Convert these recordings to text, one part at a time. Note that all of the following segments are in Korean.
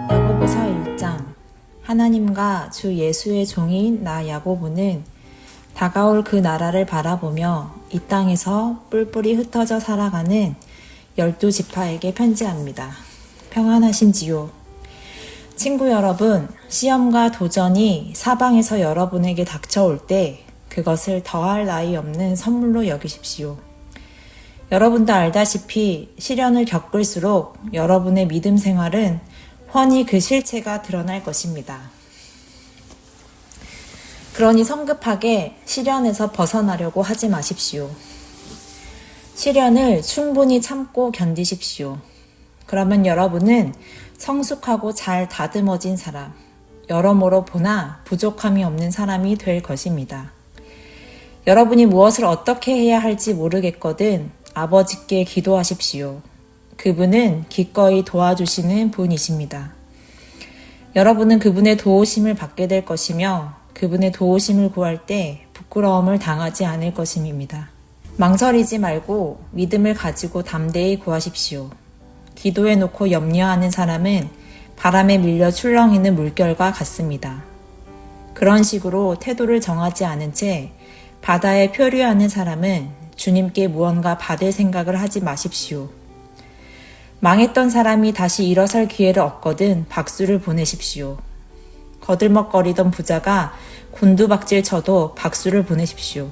야고보서 1장. 하나님과 주 예수의 종인 나 야고보는 다가올 그 나라를 바라보며 이 땅에서 뿔뿔이 흩어져 살아가는 12지파에게 편지합니다. 평안하신지요? 친구 여러분, 시험과 도전이 사방에서 여러분에게 닥쳐올 때 그것을 더할 나위 없는 선물로 여기십시오. 여러분도 알다시피 시련을 겪을수록 여러분의 믿음 생활은 훤히 그 실체가 드러날 것입니다. 그러니 성급하게 시련에서 벗어나려고 하지 마십시오. 시련을 충분히 참고 견디십시오. 그러면 여러분은 성숙하고 잘 다듬어진 사람, 여러모로 보나 부족함이 없는 사람이 될 것입니다. 여러분이 무엇을 어떻게 해야 할지 모르겠거든 아버지께 기도하십시오. 그분은 기꺼이 도와주시는 분이십니다. 여러분은 그분의 도우심을 받게 될 것이며 그분의 도우심을 구할 때 부끄러움을 당하지 않을 것임입니다. 망설이지 말고 믿음을 가지고 담대히 구하십시오. 기도해놓고 염려하는 사람은 바람에 밀려 출렁이는 물결과 같습니다. 그런 식으로 태도를 정하지 않은 채 바다에 표류하는 사람은 주님께 무언가 받을 생각을 하지 마십시오. 망했던 사람이 다시 일어설 기회를 얻거든 박수를 보내십시오. 거들먹거리던 부자가 곤두박질 쳐도 박수를 보내십시오.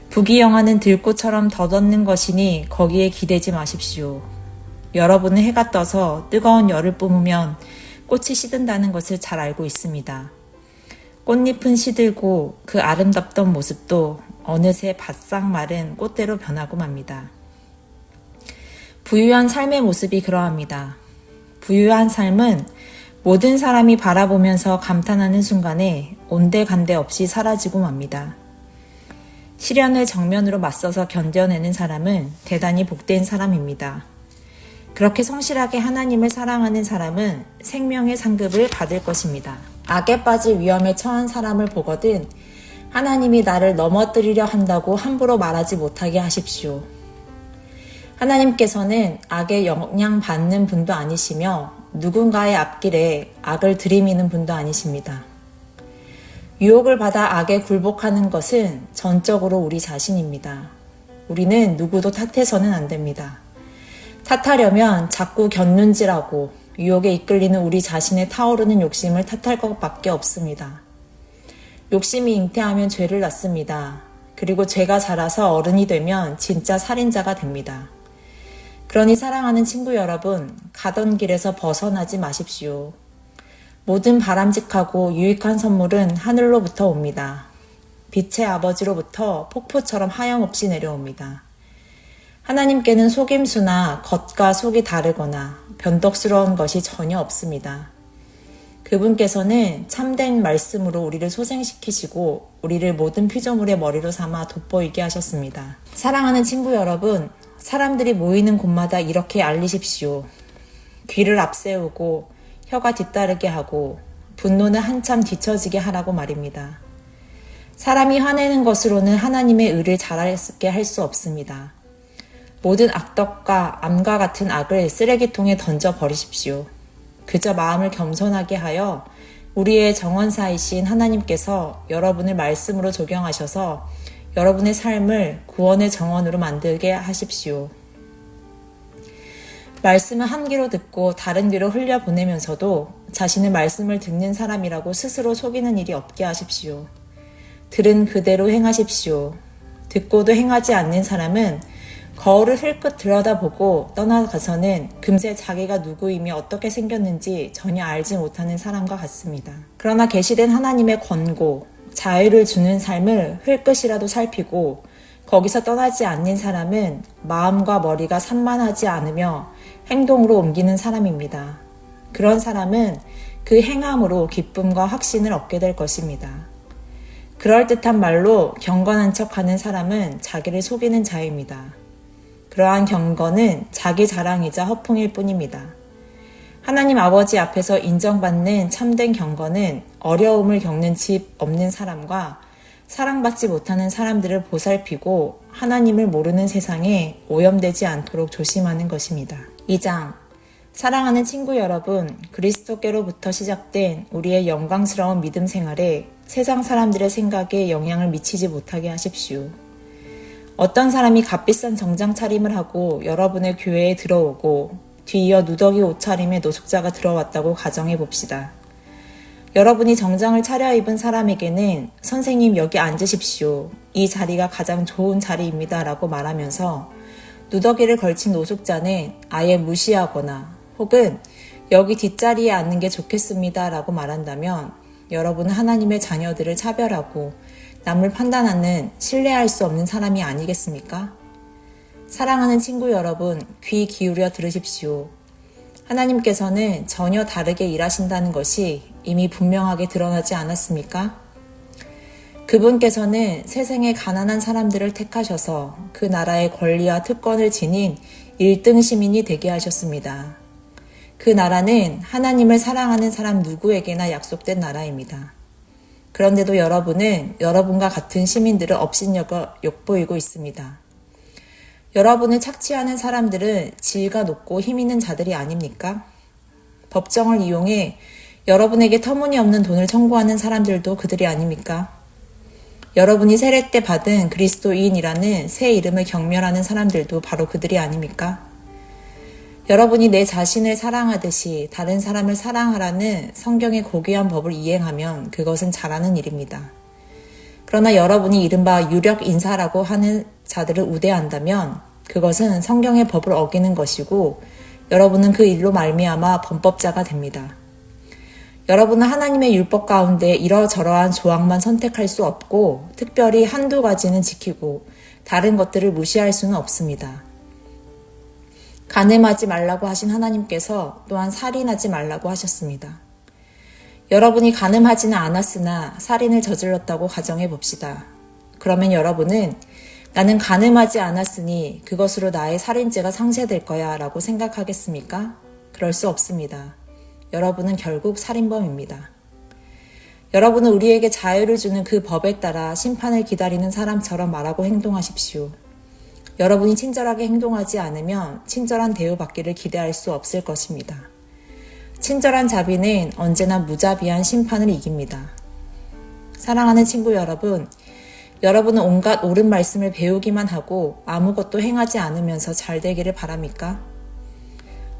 부귀영화는 들꽃처럼 덧없는 것이니 거기에 기대지 마십시오. 여러분은 해가 떠서 뜨거운 열을 뿜으면 꽃이 시든다는 것을 잘 알고 있습니다. 꽃잎은 시들고 그 아름답던 모습도 어느새 바싹 마른 꽃대로 변하고 맙니다. 부유한 삶의 모습이 그러합니다. 부유한 삶은 모든 사람이 바라보면서 감탄하는 순간에 온데간데 없이 사라지고 맙니다. 시련을 정면으로 맞서서 견뎌내는 사람은 대단히 복된 사람입니다. 그렇게 성실하게 하나님을 사랑하는 사람은 생명의 상급을 받을 것입니다. 악에 빠질 위험에 처한 사람을 보거든 하나님이 나를 넘어뜨리려 한다고 함부로 말하지 못하게 하십시오. 하나님께서는 악에 영향받는 분도 아니시며 누군가의 앞길에 악을 들이미는 분도 아니십니다. 유혹을 받아 악에 굴복하는 것은 전적으로 우리 자신입니다. 우리는 누구도 탓해서는 안 됩니다. 탓하려면 자꾸 곁눈질하고 유혹에 이끌리는 우리 자신의 타오르는 욕심을 탓할 것밖에 없습니다. 욕심이 잉태하면 죄를 낳습니다. 그리고 죄가 자라서 어른이 되면 진짜 살인자가 됩니다. 그러니 사랑하는 친구 여러분, 가던 길에서 벗어나지 마십시오. 모든 바람직하고 유익한 선물은 하늘로부터 옵니다. 빛의 아버지로부터 폭포처럼 하염없이 내려옵니다. 하나님께는 속임수나 겉과 속이 다르거나 변덕스러운 것이 전혀 없습니다. 그분께서는 참된 말씀으로 우리를 소생시키시고 우리를 모든 피조물의 머리로 삼아 돋보이게 하셨습니다. 사랑하는 친구 여러분, 사람들이 모이는 곳마다 이렇게 알리십시오. 귀를 앞세우고 혀가 뒤따르게 하고 분노는 한참 뒤처지게 하라고 말입니다. 사람이 화내는 것으로는 하나님의 의를 잘하게 할 수 없습니다. 모든 악덕과 암과 같은 악을 쓰레기통에 던져 버리십시오. 그저 마음을 겸손하게 하여 우리의 정원사이신 하나님께서 여러분을 말씀으로 조경하셔서 여러분의 삶을 구원의 정원으로 만들게 하십시오. 말씀을 한 귀로 듣고 다른 귀로 흘려보내면서도 자신의 말씀을 듣는 사람이라고 스스로 속이는 일이 없게 하십시오. 들은 그대로 행하십시오. 듣고도 행하지 않는 사람은 거울을 흘끗 들여다보고 떠나가서는 금세 자기가 누구이며 어떻게 생겼는지 전혀 알지 못하는 사람과 같습니다. 그러나 계시된 하나님의 권고, 자유를 주는 삶을 흘끗이라도 살피고 거기서 떠나지 않는 사람은 마음과 머리가 산만하지 않으며 행동으로 옮기는 사람입니다. 그런 사람은 그 행함으로 기쁨과 확신을 얻게 될 것입니다. 그럴듯한 말로 경건한 척하는 사람은 자기를 속이는 자입니다. 그러한 경건은 자기 자랑이자 허풍일 뿐입니다. 하나님 아버지 앞에서 인정받는 참된 경건은 어려움을 겪는 집 없는 사람과 사랑받지 못하는 사람들을 보살피고 하나님을 모르는 세상에 오염되지 않도록 조심하는 것입니다. 2장. 사랑하는 친구 여러분, 그리스도께로부터 시작된 우리의 영광스러운 믿음 생활에 세상 사람들의 생각에 영향을 미치지 못하게 하십시오. 어떤 사람이 값비싼 정장 차림을 하고 여러분의 교회에 들어오고 뒤이어 누더기 옷차림의 노숙자가 들어왔다고 가정해 봅시다. 여러분이 정장을 차려입은 사람에게는 선생님 여기 앉으십시오. 이 자리가 가장 좋은 자리입니다. 라고 말하면서 누더기를 걸친 노숙자는 아예 무시하거나 혹은 여기 뒷자리에 앉는 게 좋겠습니다. 라고 말한다면 여러분은 하나님의 자녀들을 차별하고 남을 판단하는 신뢰할 수 없는 사람이 아니겠습니까? 사랑하는 친구 여러분, 귀 기울여 들으십시오. 하나님께서는 전혀 다르게 일하신다는 것이 이미 분명하게 드러나지 않았습니까? 그분께서는 세상의 가난한 사람들을 택하셔서 그 나라의 권리와 특권을 지닌 1등 시민이 되게 하셨습니다. 그 나라는 하나님을 사랑하는 사람 누구에게나 약속된 나라입니다. 그런데도 여러분은 여러분과 같은 시민들을 업신여겨 욕보이고 있습니다. 여러분을 착취하는 사람들은 지위가 높고 힘 있는 자들이 아닙니까? 법정을 이용해 여러분에게 터무니없는 돈을 청구하는 사람들도 그들이 아닙니까? 여러분이 세례 때 받은 그리스도인이라는 새 이름을 경멸하는 사람들도 바로 그들이 아닙니까? 여러분이 내 자신을 사랑하듯이 다른 사람을 사랑하라는 성경의 고귀한 법을 이행하면 그것은 잘하는 일입니다. 그러나 여러분이 이른바 유력 인사라고 하는 자들을 우대한다면 그것은 성경의 법을 어기는 것이고 여러분은 그 일로 말미암아 범법자가 됩니다. 여러분은 하나님의 율법 가운데 이러저러한 조항만 선택할 수 없고 특별히 한두 가지는 지키고 다른 것들을 무시할 수는 없습니다. 간음하지 말라고 하신 하나님께서 또한 살인하지 말라고 하셨습니다. 여러분이 간음하지는 않았으나 살인을 저질렀다고 가정해 봅시다. 그러면 여러분은 나는 간음하지 않았으니 그것으로 나의 살인죄가 상쇄될 거야 라고 생각하겠습니까? 그럴 수 없습니다. 여러분은 결국 살인범입니다. 여러분은 우리에게 자유를 주는 그 법에 따라 심판을 기다리는 사람처럼 말하고 행동하십시오. 여러분이 친절하게 행동하지 않으면 친절한 대우받기를 기대할 수 없을 것입니다. 친절한 자비는 언제나 무자비한 심판을 이깁니다. 사랑하는 친구 여러분, 여러분은 온갖 옳은 말씀을 배우기만 하고 아무것도 행하지 않으면서 잘 되기를 바랍니까?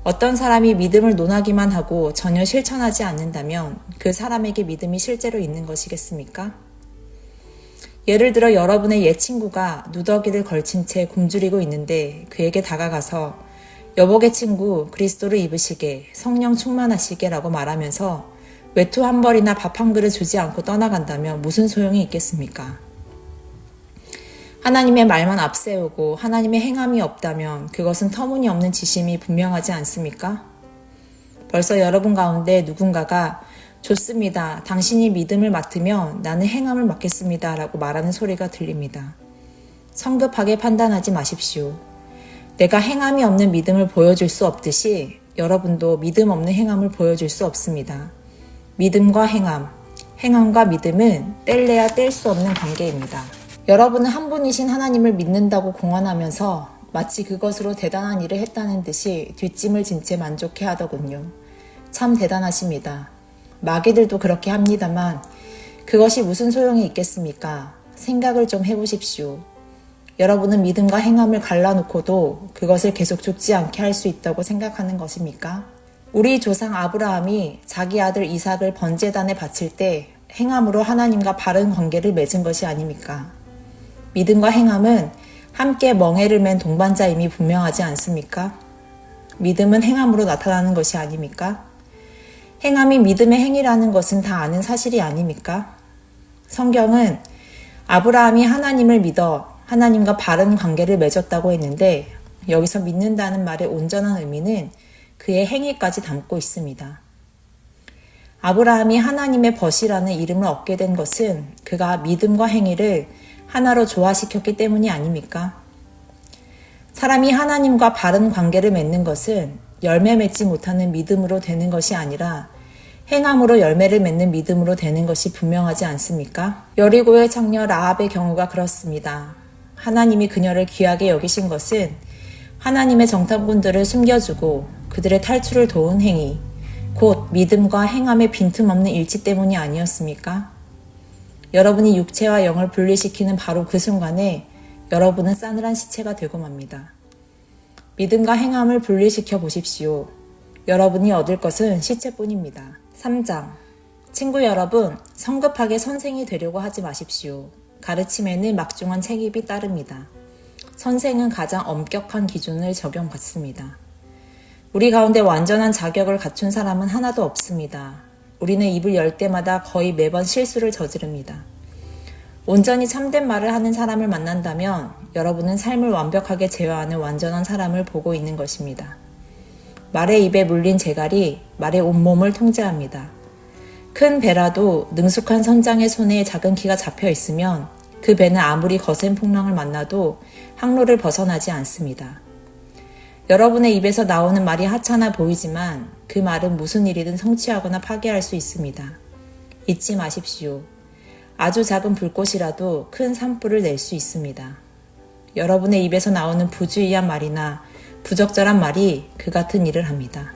어떤 사람이 믿음을 논하기만 하고 전혀 실천하지 않는다면 그 사람에게 믿음이 실제로 있는 것이겠습니까? 예를 들어 여러분의 옛 친구가 누더기를 걸친 채 굶주리고 있는데 그에게 다가가서 여복의 친구 그리스도를 입으시게 성령 충만하시게 라고 말하면서 외투 한 벌이나 밥 한 그릇 주지 않고 떠나간다면 무슨 소용이 있겠습니까? 하나님의 말만 앞세우고 하나님의 행함이 없다면 그것은 터무니없는 지심이 분명하지 않습니까? 벌써 여러분 가운데 누군가가 좋습니다. 당신이 믿음을 맡으면 나는 행함을 맡겠습니다. 라고 말하는 소리가 들립니다. 성급하게 판단하지 마십시오. 내가 행함이 없는 믿음을 보여줄 수 없듯이 여러분도 믿음 없는 행함을 보여줄 수 없습니다. 믿음과 행함, 행함과 믿음은 뗄래야 뗄 수 없는 관계입니다. 여러분은 한 분이신 하나님을 믿는다고 공언하면서 마치 그것으로 대단한 일을 했다는 듯이 뒷짐을 진 채 만족해 하더군요. 참 대단하십니다. 마귀들도 그렇게 합니다만 그것이 무슨 소용이 있겠습니까? 생각을 좀 해보십시오. 여러분은 믿음과 행함을 갈라놓고도 그것을 계속 죽지 않게 할 수 있다고 생각하는 것입니까? 우리 조상 아브라함이 자기 아들 이삭을 번제단에 바칠 때 행함으로 하나님과 바른 관계를 맺은 것이 아닙니까? 믿음과 행함은 함께 멍에를 맨 동반자임이 분명하지 않습니까? 믿음은 행함으로 나타나는 것이 아닙니까? 행함이 믿음의 행위라는 것은 다 아는 사실이 아닙니까? 성경은 아브라함이 하나님을 믿어 하나님과 바른 관계를 맺었다고 했는데 여기서 믿는다는 말의 온전한 의미는 그의 행위까지 담고 있습니다. 아브라함이 하나님의 벗이라는 이름을 얻게 된 것은 그가 믿음과 행위를 하나로 조화시켰기 때문이 아닙니까? 사람이 하나님과 바른 관계를 맺는 것은 열매 맺지 못하는 믿음으로 되는 것이 아니라 행함으로 열매를 맺는 믿음으로 되는 것이 분명하지 않습니까? 여리고의 청녀 라합의 경우가 그렇습니다. 하나님이 그녀를 귀하게 여기신 것은 하나님의 정탐꾼들을 숨겨주고 그들의 탈출을 도운 행위, 곧 믿음과 행함의 빈틈없는 일치 때문이 아니었습니까? 여러분이 육체와 영을 분리시키는 바로 그 순간에 여러분은 싸늘한 시체가 되고 맙니다. 믿음과 행함을 분리시켜 보십시오. 여러분이 얻을 것은 시체뿐입니다. 3장. 친구 여러분, 성급하게 선생이 되려고 하지 마십시오. 가르침에는 막중한 책임이 따릅니다. 선생은 가장 엄격한 기준을 적용받습니다. 우리 가운데 완전한 자격을 갖춘 사람은 하나도 없습니다. 우리는 입을 열 때마다 거의 매번 실수를 저지릅니다. 온전히 참된 말을 하는 사람을 만난다면 여러분은 삶을 완벽하게 제어하는 완전한 사람을 보고 있는 것입니다. 말의 입에 물린 재갈이 말의 온몸을 통제합니다. 큰 배라도 능숙한 선장의 손에 작은 키가 잡혀 있으면 그 배는 아무리 거센 풍랑을 만나도 항로를 벗어나지 않습니다. 여러분의 입에서 나오는 말이 하찮아 보이지만 그 말은 무슨 일이든 성취하거나 파괴할 수 있습니다. 잊지 마십시오. 아주 작은 불꽃이라도 큰 산불을 낼 수 있습니다. 여러분의 입에서 나오는 부주의한 말이나 부적절한 말이 그 같은 일을 합니다.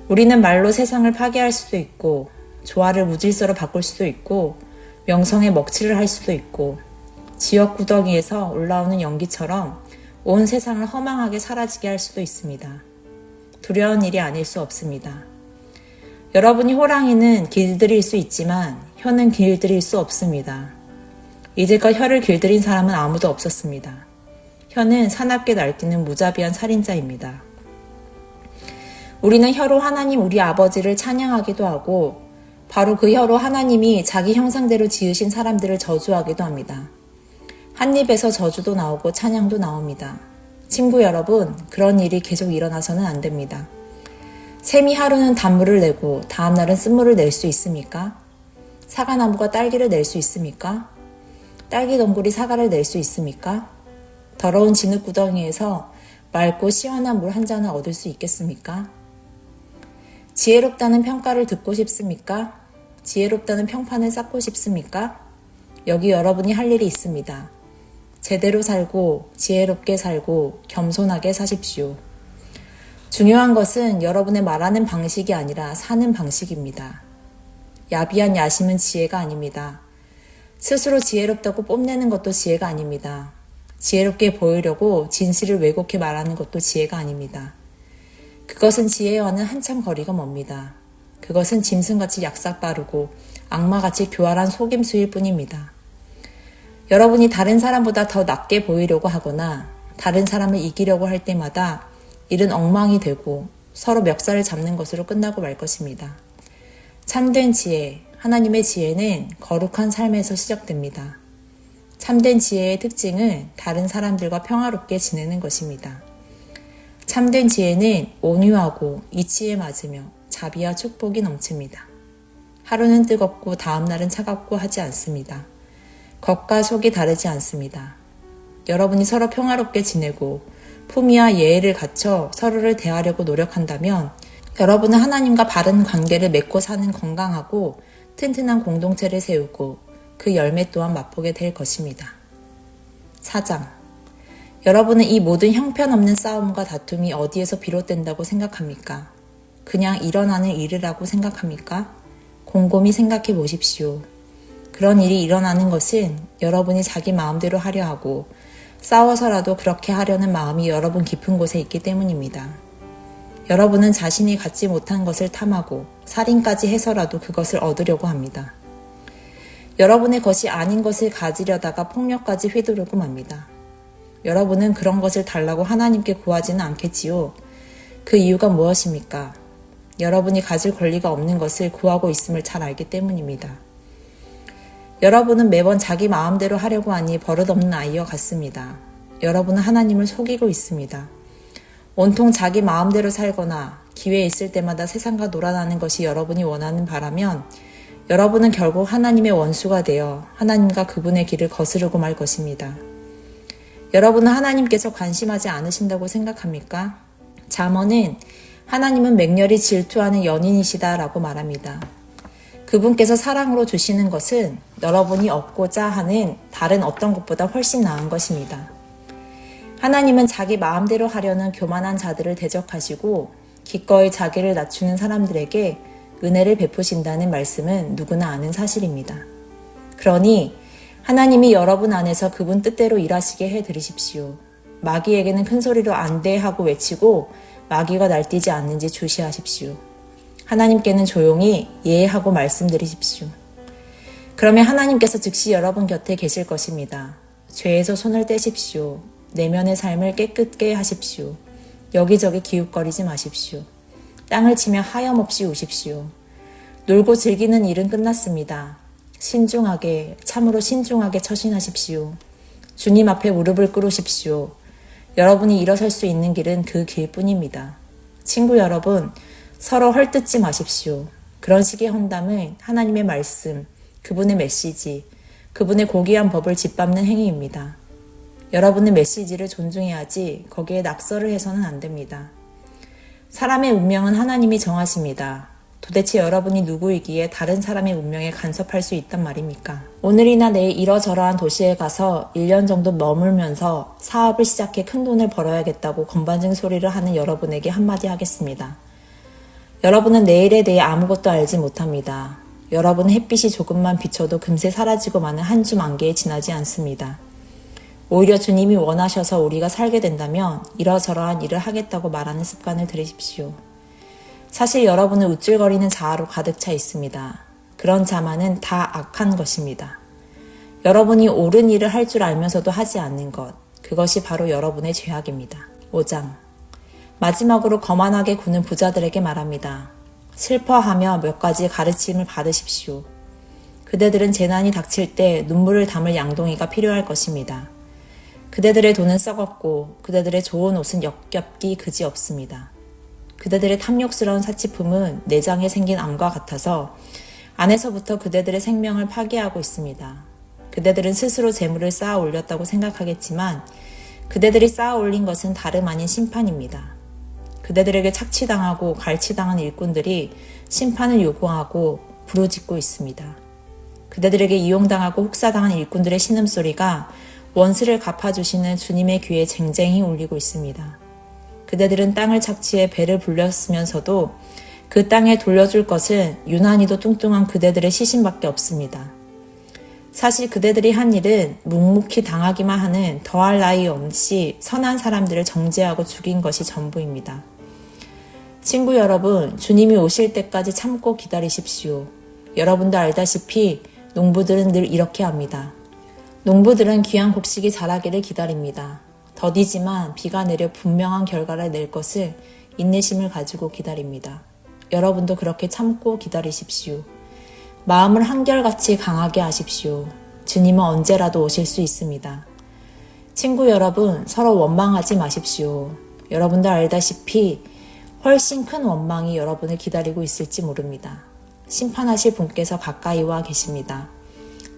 우리는 말로 세상을 파괴할 수도 있고 조화를 무질서로 바꿀 수도 있고 명성에 먹칠을 할 수도 있고 지역 구덩이에서 올라오는 연기처럼 온 세상을 허망하게 사라지게 할 수도 있습니다. 두려운 일이 아닐 수 없습니다. 여러분이 호랑이는 길들일 수 있지만 혀는 길들일 수 없습니다. 이제껏 혀를 길들인 사람은 아무도 없었습니다. 혀는 사납게 날뛰는 무자비한 살인자입니다. 우리는 혀로 하나님 우리 아버지를 찬양하기도 하고 바로 그 혀로 하나님이 자기 형상대로 지으신 사람들을 저주하기도 합니다. 한 입에서 저주도 나오고 찬양도 나옵니다. 친구 여러분, 그런 일이 계속 일어나서는 안 됩니다. 샘이 하루는 단물을 내고 다음날은 쓴물을 낼 수 있습니까? 사과나무가 딸기를 낼 수 있습니까? 딸기 덩굴이 사과를 낼 수 있습니까? 더러운 진흙구덩이에서 맑고 시원한 물 한 잔을 얻을 수 있겠습니까? 지혜롭다는 평가를 듣고 싶습니까? 지혜롭다는 평판을 쌓고 싶습니까? 여기 여러분이 할 일이 있습니다. 제대로 살고 지혜롭게 살고 겸손하게 사십시오. 중요한 것은 여러분의 말하는 방식이 아니라 사는 방식입니다. 야비한 야심은 지혜가 아닙니다. 스스로 지혜롭다고 뽐내는 것도 지혜가 아닙니다. 지혜롭게 보이려고 진실을 왜곡해 말하는 것도 지혜가 아닙니다. 그것은 지혜와는 한참 거리가 멉니다. 그것은 짐승같이 약삭 빠르고 악마같이 교활한 속임수일 뿐입니다. 여러분이 다른 사람보다 더 낫게 보이려고 하거나 다른 사람을 이기려고 할 때마다 일은 엉망이 되고 서로 멱살을 잡는 것으로 끝나고 말 것입니다. 참된 지혜, 하나님의 지혜는 거룩한 삶에서 시작됩니다. 참된 지혜의 특징은 다른 사람들과 평화롭게 지내는 것입니다. 참된 지혜는 온유하고 이치에 맞으며 자비와 축복이 넘칩니다. 하루는 뜨겁고 다음 날은 차갑고 하지 않습니다. 겉과 속이 다르지 않습니다. 여러분이 서로 평화롭게 지내고 품위와 예의를 갖춰 서로를 대하려고 노력한다면 여러분은 하나님과 바른 관계를 맺고 사는 건강하고 튼튼한 공동체를 세우고 그 열매 또한 맛보게 될 것입니다. 4장. 여러분은 이 모든 형편없는 싸움과 다툼이 어디에서 비롯된다고 생각합니까? 그냥 일어나는 일이라고 생각합니까? 곰곰이 생각해 보십시오. 그런 일이 일어나는 것은 여러분이 자기 마음대로 하려 하고 싸워서라도 그렇게 하려는 마음이 여러분 깊은 곳에 있기 때문입니다. 여러분은 자신이 갖지 못한 것을 탐하고 살인까지 해서라도 그것을 얻으려고 합니다. 여러분의 것이 아닌 것을 가지려다가 폭력까지 휘두르고 맙니다. 여러분은 그런 것을 달라고 하나님께 구하지는 않겠지요. 그 이유가 무엇입니까? 여러분이 가질 권리가 없는 것을 구하고 있음을 잘 알기 때문입니다. 여러분은 매번 자기 마음대로 하려고 하니 버릇없는 아이와 같습니다. 여러분은 하나님을 속이고 있습니다. 온통 자기 마음대로 살거나 기회 있을 때마다 세상과 놀아나는 것이 여러분이 원하는 바라면 여러분은 결국 하나님의 원수가 되어 하나님과 그분의 길을 거스르고 말 것입니다. 여러분은 하나님께서 관심하지 않으신다고 생각합니까? 잠언은 하나님은 맹렬히 질투하는 연인이시다라고 말합니다. 그분께서 사랑으로 주시는 것은 여러분이 얻고자 하는 다른 어떤 것보다 훨씬 나은 것입니다. 하나님은 자기 마음대로 하려는 교만한 자들을 대적하시고 기꺼이 자기를 낮추는 사람들에게 은혜를 베푸신다는 말씀은 누구나 아는 사실입니다. 그러니 하나님이 여러분 안에서 그분 뜻대로 일하시게 해드리십시오. 마귀에게는 큰 소리로 안 돼 하고 외치고 마귀가 날뛰지 않는지 주시하십시오. 하나님께는 조용히 예 하고 말씀드리십시오. 그러면 하나님께서 즉시 여러분 곁에 계실 것입니다. 죄에서 손을 떼십시오. 내면의 삶을 깨끗게 하십시오. 여기저기 기웃거리지 마십시오. 땅을 치며 하염없이 우십시오. 놀고 즐기는 일은 끝났습니다. 신중하게, 참으로 신중하게 처신하십시오. 주님 앞에 무릎을 꿇으십시오. 여러분이 일어설 수 있는 길은 그 길뿐입니다. 친구 여러분, 서로 헐뜯지 마십시오. 그런 식의 헌담은 하나님의 말씀, 그분의 메시지, 그분의 고귀한 법을 짓밟는 행위입니다. 여러분의 메시지를 존중해야지 거기에 낙서를 해서는 안 됩니다. 사람의 운명은 하나님이 정하십니다. 도대체 여러분이 누구이기에 다른 사람의 운명에 간섭할 수 있단 말입니까? 오늘이나 내일 이러저러한 도시에 가서 1년 정도 머물면서 사업을 시작해 큰 돈을 벌어야겠다고 건반증 소리를 하는 여러분에게 한마디 하겠습니다. 여러분은 내일에 대해 아무것도 알지 못합니다. 여러분 햇빛이 조금만 비춰도 금세 사라지고 마는 한 줌 안개에 지나지 않습니다. 오히려 주님이 원하셔서 우리가 살게 된다면 이러저러한 일을 하겠다고 말하는 습관을 들이십시오. 사실 여러분은 우쭐거리는 자아로 가득 차 있습니다. 그런 자만은 다 악한 것입니다. 여러분이 옳은 일을 할 줄 알면서도 하지 않는 것, 그것이 바로 여러분의 죄악입니다. 5장. 마지막으로 거만하게 구는 부자들에게 말합니다. 슬퍼하며 몇 가지 가르침을 받으십시오. 그대들은 재난이 닥칠 때 눈물을 담을 양동이가 필요할 것입니다. 그대들의 돈은 썩었고 그대들의 좋은 옷은 역겹기 그지없습니다. 그대들의 탐욕스러운 사치품은 내장에 생긴 암과 같아서 안에서부터 그대들의 생명을 파괴하고 있습니다. 그대들은 스스로 재물을 쌓아 올렸다고 생각하겠지만 그대들이 쌓아 올린 것은 다름 아닌 심판입니다. 그대들에게 착취당하고 갈취당한 일꾼들이 심판을 요구하고 부르짖고 있습니다. 그대들에게 이용당하고 혹사당한 일꾼들의 신음소리가 원수를 갚아주시는 주님의 귀에 쟁쟁이 울리고 있습니다. 그대들은 땅을 착취해 배를 불렸으면서도 그 땅에 돌려줄 것은 유난히도 뚱뚱한 그대들의 시신밖에 없습니다. 사실 그대들이 한 일은 묵묵히 당하기만 하는 더할 나위 없이 선한 사람들을 정죄하고 죽인 것이 전부입니다. 친구 여러분, 주님이 오실 때까지 참고 기다리십시오. 여러분도 알다시피 농부들은 늘 이렇게 합니다. 농부들은 귀한 곡식이 자라기를 기다립니다. 더디지만 비가 내려 분명한 결과를 낼 것을 인내심을 가지고 기다립니다. 여러분도 그렇게 참고 기다리십시오. 마음을 한결같이 강하게 하십시오. 주님은 언제라도 오실 수 있습니다. 친구 여러분, 서로 원망하지 마십시오. 여러분도 알다시피 훨씬 큰 원망이 여러분을 기다리고 있을지 모릅니다. 심판하실 분께서 가까이 와 계십니다.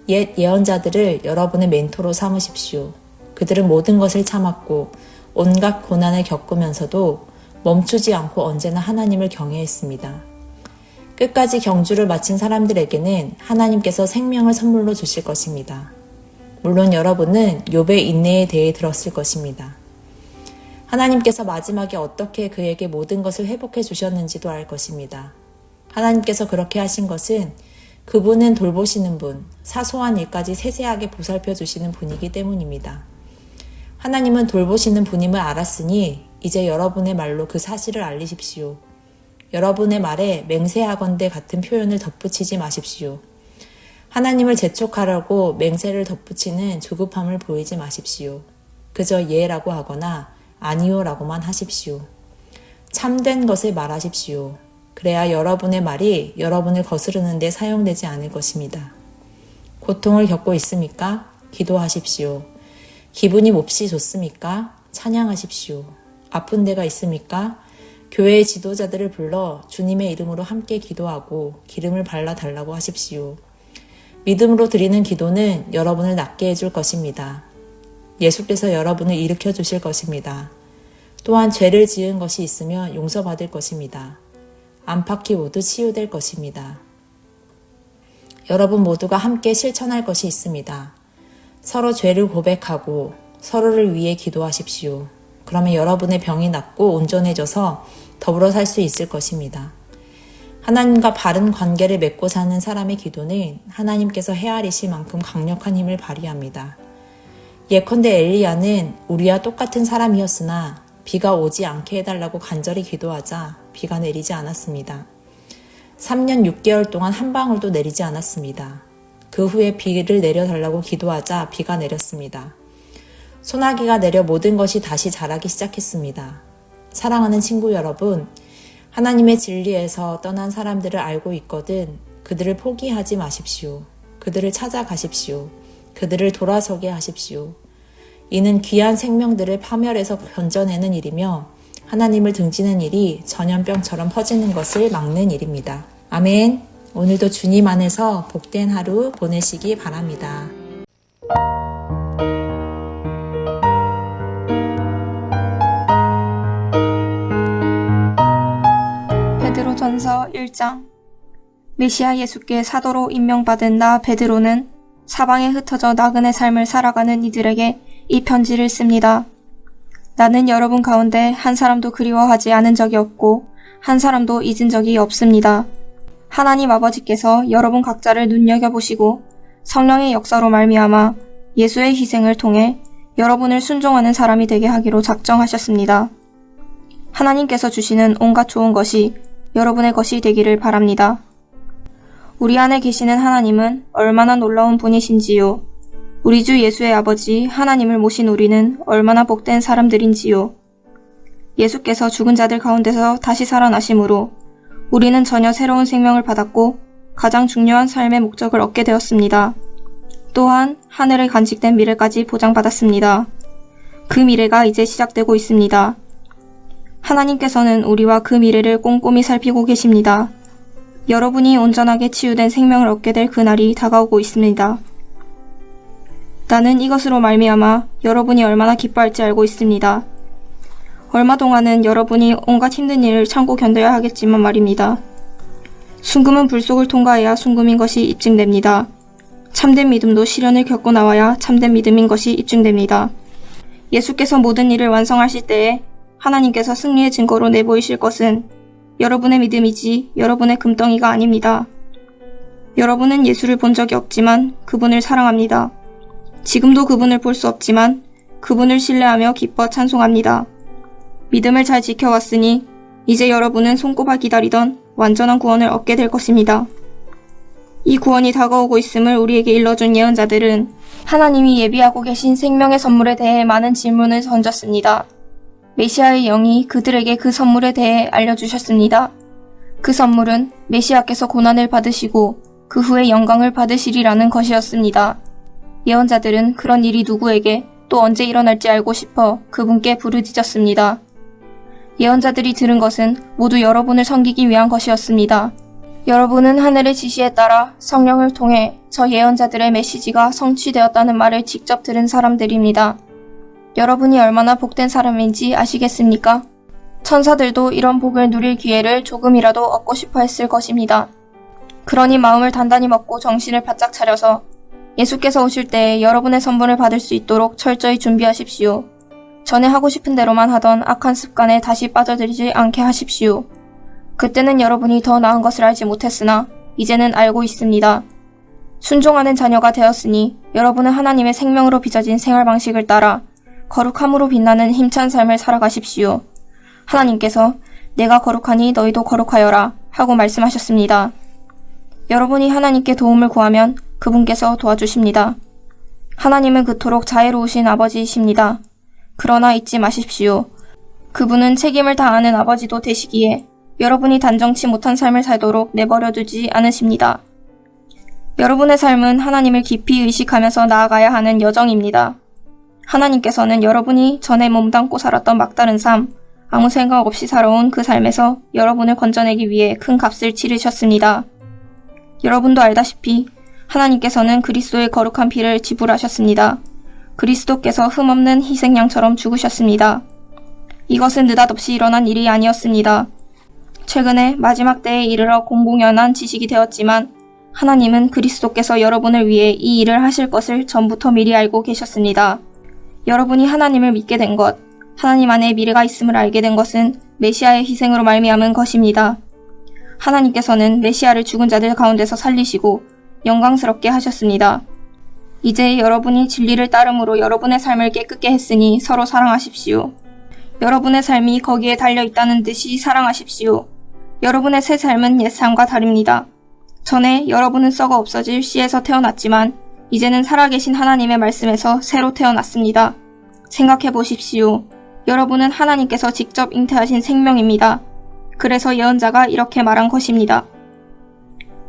옛 예언자들을 여러분의 멘토로 삼으십시오. 그들은 모든 것을 참았고 온갖 고난을 겪으면서도 멈추지 않고 언제나 하나님을 경외했습니다. 끝까지 경주를 마친 사람들에게는 하나님께서 생명을 선물로 주실 것입니다. 물론 여러분은 욥의 인내에 대해 들었을 것입니다. 하나님께서 마지막에 어떻게 그에게 모든 것을 회복해 주셨는지도 알 것입니다. 하나님께서 그렇게 하신 것은 그분은 돌보시는 분, 사소한 일까지 세세하게 보살펴 주시는 분이기 때문입니다. 하나님은 돌보시는 분임을 알았으니 이제 여러분의 말로 그 사실을 알리십시오. 여러분의 말에 맹세하건대 같은 표현을 덧붙이지 마십시오. 하나님을 재촉하려고 맹세를 덧붙이는 조급함을 보이지 마십시오. 그저 예라고 하거나 아니요라고만 하십시오. 참된 것을 말하십시오. 그래야 여러분의 말이 여러분을 거스르는 데 사용되지 않을 것입니다. 고통을 겪고 있습니까? 기도하십시오. 기분이 몹시 좋습니까? 찬양하십시오. 아픈 데가 있습니까? 교회의 지도자들을 불러 주님의 이름으로 함께 기도하고 기름을 발라달라고 하십시오. 믿음으로 드리는 기도는 여러분을 낫게 해줄 것입니다. 예수께서 여러분을 일으켜 주실 것입니다. 또한 죄를 지은 것이 있으면 용서받을 것입니다. 안팎이 모두 치유될 것입니다. 여러분 모두가 함께 실천할 것이 있습니다. 서로 죄를 고백하고 서로를 위해 기도하십시오. 그러면 여러분의 병이 낫고 온전해져서 더불어 살 수 있을 것입니다. 하나님과 바른 관계를 맺고 사는 사람의 기도는 하나님께서 헤아리실 만큼 강력한 힘을 발휘합니다. 예컨대 엘리야는 우리와 똑같은 사람이었으나 비가 오지 않게 해달라고 간절히 기도하자 비가 내리지 않았습니다. 3년 6개월 동안 한 방울도 내리지 않았습니다. 그 후에 비를 내려달라고 기도하자 비가 내렸습니다. 소나기가 내려 모든 것이 다시 자라기 시작했습니다. 사랑하는 친구 여러분, 하나님의 진리에서 떠난 사람들을 알고 있거든 그들을 포기하지 마십시오. 그들을 찾아가십시오. 그들을 돌아서게 하십시오. 이는 귀한 생명들을 파멸해서 건져내는 일이며 하나님을 등지는 일이 전염병처럼 퍼지는 것을 막는 일입니다. 아멘. 오늘도 주님 안에서 복된 하루 보내시기 바랍니다. 베드로전서 1장. 메시아 예수께 사도로 임명받은 나 베드로는 사방에 흩어져 나그네 삶을 살아가는 이들에게 이 편지를 씁니다. 나는 여러분 가운데 한 사람도 그리워하지 않은 적이 없고 한 사람도 잊은 적이 없습니다. 하나님 아버지께서 여러분 각자를 눈여겨보시고 성령의 역사로 말미암아 예수의 희생을 통해 여러분을 순종하는 사람이 되게 하기로 작정하셨습니다. 하나님께서 주시는 온갖 좋은 것이 여러분의 것이 되기를 바랍니다. 우리 안에 계시는 하나님은 얼마나 놀라운 분이신지요. 우리 주 예수의 아버지 하나님을 모신 우리는 얼마나 복된 사람들인지요. 예수께서 죽은 자들 가운데서 다시 살아나심으로 우리는 전혀 새로운 생명을 받았고 가장 중요한 삶의 목적을 얻게 되었습니다. 또한 하늘에 간직된 미래까지 보장받았습니다. 그 미래가 이제 시작되고 있습니다. 하나님께서는 우리와 그 미래를 꼼꼼히 살피고 계십니다. 여러분이 온전하게 치유된 생명을 얻게 될 그날이 다가오고 있습니다. 나는 이것으로 말미암아 여러분이 얼마나 기뻐할지 알고 있습니다. 얼마 동안은 여러분이 온갖 힘든 일을 참고 견뎌야 하겠지만 말입니다. 순금은 불 속을 통과해야 순금인 것이 입증됩니다. 참된 믿음도 시련을 겪고 나와야 참된 믿음인 것이 입증됩니다. 예수께서 모든 일을 완성하실 때에 하나님께서 승리의 증거로 내보이실 것은 여러분의 믿음이지 여러분의 금덩이가 아닙니다. 여러분은 예수를 본 적이 없지만 그분을 사랑합니다. 지금도 그분을 볼 수 없지만 그분을 신뢰하며 기뻐 찬송합니다. 믿음을 잘 지켜왔으니 이제 여러분은 손꼽아 기다리던 완전한 구원을 얻게 될 것입니다. 이 구원이 다가오고 있음을 우리에게 일러준 예언자들은 하나님이 예비하고 계신 생명의 선물에 대해 많은 질문을 던졌습니다. 메시아의 영이 그들에게 그 선물에 대해 알려주셨습니다. 그 선물은 메시아께서 고난을 받으시고 그 후에 영광을 받으시리라는 것이었습니다. 예언자들은 그런 일이 누구에게 또 언제 일어날지 알고 싶어 그분께 부르짖었습니다. 예언자들이 들은 것은 모두 여러분을 섬기기 위한 것이었습니다. 여러분은 하늘의 지시에 따라 성령을 통해 저 예언자들의 메시지가 성취되었다는 말을 직접 들은 사람들입니다. 여러분이 얼마나 복된 사람인지 아시겠습니까? 천사들도 이런 복을 누릴 기회를 조금이라도 얻고 싶어 했을 것입니다. 그러니 마음을 단단히 먹고 정신을 바짝 차려서 예수께서 오실 때에 여러분의 선물을 받을 수 있도록 철저히 준비하십시오. 전에 하고 싶은 대로만 하던 악한 습관에 다시 빠져들지 않게 하십시오. 그때는 여러분이 더 나은 것을 알지 못했으나 이제는 알고 있습니다. 순종하는 자녀가 되었으니 여러분은 하나님의 생명으로 빚어진 생활 방식을 따라 거룩함으로 빛나는 힘찬 삶을 살아가십시오. 하나님께서 내가 거룩하니 너희도 거룩하여라 하고 말씀하셨습니다. 여러분이 하나님께 도움을 구하면 그분께서 도와주십니다. 하나님은 그토록 자애로우신 아버지이십니다. 그러나 잊지 마십시오. 그분은 책임을 다하는 아버지도 되시기에 여러분이 단정치 못한 삶을 살도록 내버려두지 않으십니다. 여러분의 삶은 하나님을 깊이 의식하면서 나아가야 하는 여정입니다. 하나님께서는 여러분이 전에 몸담고 살았던 막다른 삶, 아무 생각 없이 살아온 그 삶에서 여러분을 건져내기 위해 큰 값을 치르셨습니다. 여러분도 알다시피 하나님께서는 그리스도의 거룩한 피를 지불하셨습니다. 그리스도께서 흠없는 희생양처럼 죽으셨습니다. 이것은 느닷없이 일어난 일이 아니었습니다. 최근에 마지막 때에 이르러 공공연한 지식이 되었지만 하나님은 그리스도께서 여러분을 위해 이 일을 하실 것을 전부터 미리 알고 계셨습니다. 여러분이 하나님을 믿게 된 것, 하나님 안에 미래가 있음을 알게 된 것은 메시아의 희생으로 말미암은 것입니다. 하나님께서는 메시아를 죽은 자들 가운데서 살리시고 영광스럽게 하셨습니다. 이제 여러분이 진리를 따름으로 여러분의 삶을 깨끗게 했으니 서로 사랑하십시오. 여러분의 삶이 거기에 달려 있다는 듯이 사랑하십시오. 여러분의 새 삶은 옛 삶과 다릅니다. 전에 여러분은 썩어 없어질 씨에서 태어났지만 이제는 살아계신 하나님의 말씀에서 새로 태어났습니다. 생각해 보십시오. 여러분은 하나님께서 직접 잉태하신 생명입니다. 그래서 예언자가 이렇게 말한 것입니다.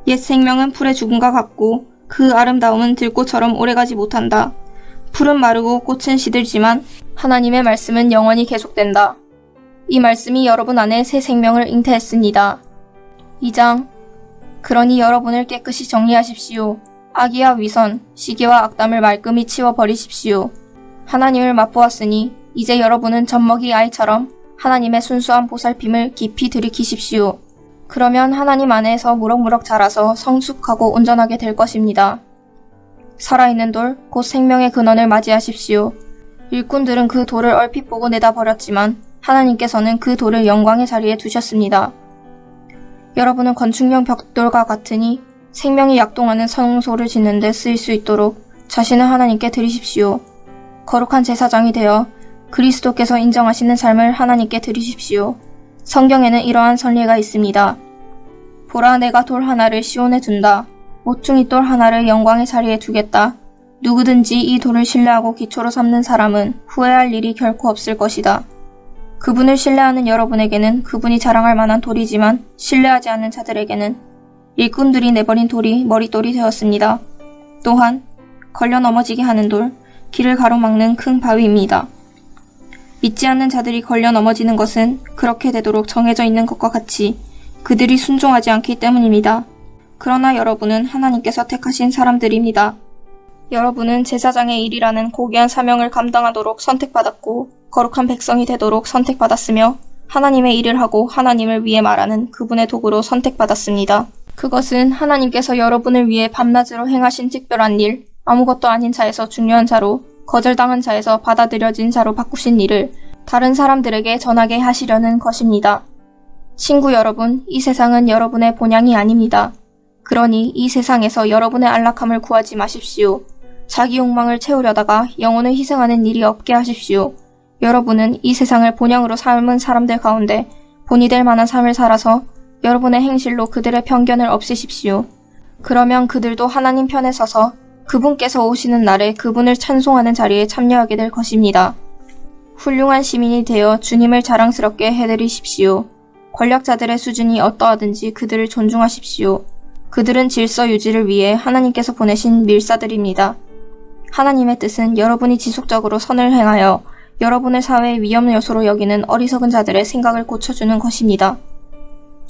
옛 생명은 풀의 죽음과 같고 그 아름다움은 들꽃처럼 오래가지 못한다. 풀은 마르고 꽃은 시들지만 하나님의 말씀은 영원히 계속된다. 이 말씀이 여러분 안에 새 생명을 잉태했습니다. 2장. 그러니 여러분을 깨끗이 정리하십시오. 악의와 위선, 시기와 악담을 말끔히 치워버리십시오. 하나님을 맛보았으니 이제 여러분은 젖먹이 아이처럼 하나님의 순수한 보살핌을 깊이 들이키십시오. 그러면 하나님 안에서 무럭무럭 자라서 성숙하고 온전하게 될 것입니다. 살아있는 돌, 곧 생명의 근원을 맞이하십시오. 일꾼들은 그 돌을 얼핏 보고 내다버렸지만 하나님께서는 그 돌을 영광의 자리에 두셨습니다. 여러분은 건축용 벽돌과 같으니 생명이 약동하는 성소를 짓는 데 쓰일 수 있도록 자신을 하나님께 드리십시오. 거룩한 제사장이 되어 그리스도께서 인정하시는 삶을 하나님께 드리십시오. 성경에는 이러한 선례가 있습니다. 보라, 내가 돌 하나를 시온에 둔다. 모퉁이 돌 하나를 영광의 자리에 두겠다. 누구든지 이 돌을 신뢰하고 기초로 삼는 사람은 후회할 일이 결코 없을 것이다. 그분을 신뢰하는 여러분에게는 그분이 자랑할 만한 돌이지만 신뢰하지 않는 자들에게는 일꾼들이 내버린 돌이 머릿돌이 되었습니다. 또한 걸려 넘어지게 하는 돌, 길을 가로막는 큰 바위입니다. 믿지 않는 자들이 걸려 넘어지는 것은 그렇게 되도록 정해져 있는 것과 같이 그들이 순종하지 않기 때문입니다. 그러나 여러분은 하나님께서 택하신 사람들입니다. 여러분은 제사장의 일이라는 고귀한 사명을 감당하도록 선택받았고 거룩한 백성이 되도록 선택받았으며 하나님의 일을 하고 하나님을 위해 말하는 그분의 도구로 선택받았습니다. 그것은 하나님께서 여러분을 위해 밤낮으로 행하신 특별한 일, 아무것도 아닌 자에서 중요한 자로, 거절당한 자에서 받아들여진 자로 바꾸신 일을 다른 사람들에게 전하게 하시려는 것입니다. 친구 여러분, 이 세상은 여러분의 본향이 아닙니다. 그러니 이 세상에서 여러분의 안락함을 구하지 마십시오. 자기 욕망을 채우려다가 영혼을 희생하는 일이 없게 하십시오. 여러분은 이 세상을 본향으로 삶은 사람들 가운데 본이 될 만한 삶을 살아서 여러분의 행실로 그들의 편견을 없애십시오. 그러면 그들도 하나님 편에 서서 그분께서 오시는 날에 그분을 찬송하는 자리에 참여하게 될 것입니다. 훌륭한 시민이 되어 주님을 자랑스럽게 해드리십시오. 권력자들의 수준이 어떠하든지 그들을 존중하십시오. 그들은 질서 유지를 위해 하나님께서 보내신 밀사들입니다. 하나님의 뜻은 여러분이 지속적으로 선을 행하여 여러분을 사회의 위험 요소로 여기는 어리석은 자들의 생각을 고쳐주는 것입니다.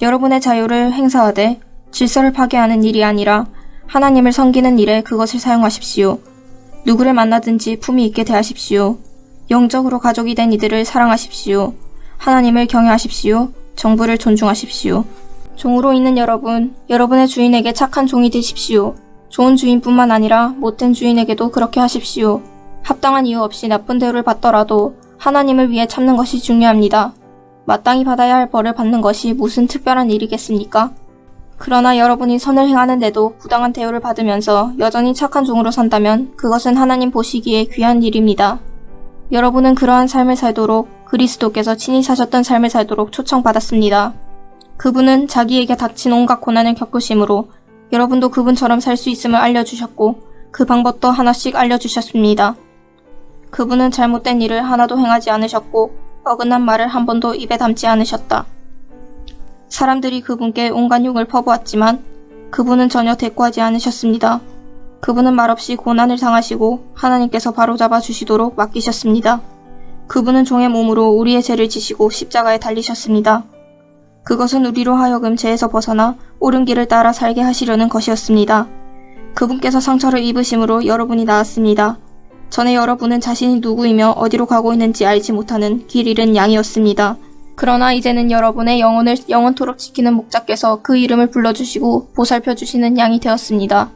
여러분의 자유를 행사하되 질서를 파괴하는 일이 아니라 하나님을 섬기는 일에 그것을 사용하십시오. 누구를 만나든지 품위 있게 대하십시오. 영적으로 가족이 된 이들을 사랑하십시오. 하나님을 경외하십시오. 정부를 존중하십시오. 종으로 있는 여러분, 여러분의 주인에게 착한 종이 되십시오. 좋은 주인뿐만 아니라 못된 주인에게도 그렇게 하십시오. 합당한 이유 없이 나쁜 대우를 받더라도 하나님을 위해 참는 것이 중요합니다. 마땅히 받아야 할 벌을 받는 것이 무슨 특별한 일이겠습니까? 그러나 여러분이 선을 행하는데도 부당한 대우를 받으면서 여전히 착한 종으로 산다면 그것은 하나님 보시기에 귀한 일입니다. 여러분은 그러한 삶을 살도록 그리스도께서 친히 사셨던 삶을 살도록 초청받았습니다. 그분은 자기에게 닥친 온갖 고난을 겪으심으로 여러분도 그분처럼 살 수 있음을 알려주셨고 그 방법도 하나씩 알려주셨습니다. 그분은 잘못된 일을 하나도 행하지 않으셨고 어긋난 말을 한 번도 입에 담지 않으셨다. 사람들이 그분께 온갖 욕을 퍼부었지만 그분은 전혀 대꾸하지 않으셨습니다. 그분은 말없이 고난을 당하시고 하나님께서 바로잡아 주시도록 맡기셨습니다. 그분은 종의 몸으로 우리의 죄를 지시고 십자가에 달리셨습니다. 그것은 우리로 하여금 죄에서 벗어나 옳은 길을 따라 살게 하시려는 것이었습니다. 그분께서 상처를 입으심으로 여러분이 나았습니다. 전에 여러분은 자신이 누구이며 어디로 가고 있는지 알지 못하는 길 잃은 양이었습니다. 그러나 이제는 여러분의 영혼을 영원토록 지키는 목자께서 그 이름을 불러주시고 보살펴주시는 양이 되었습니다.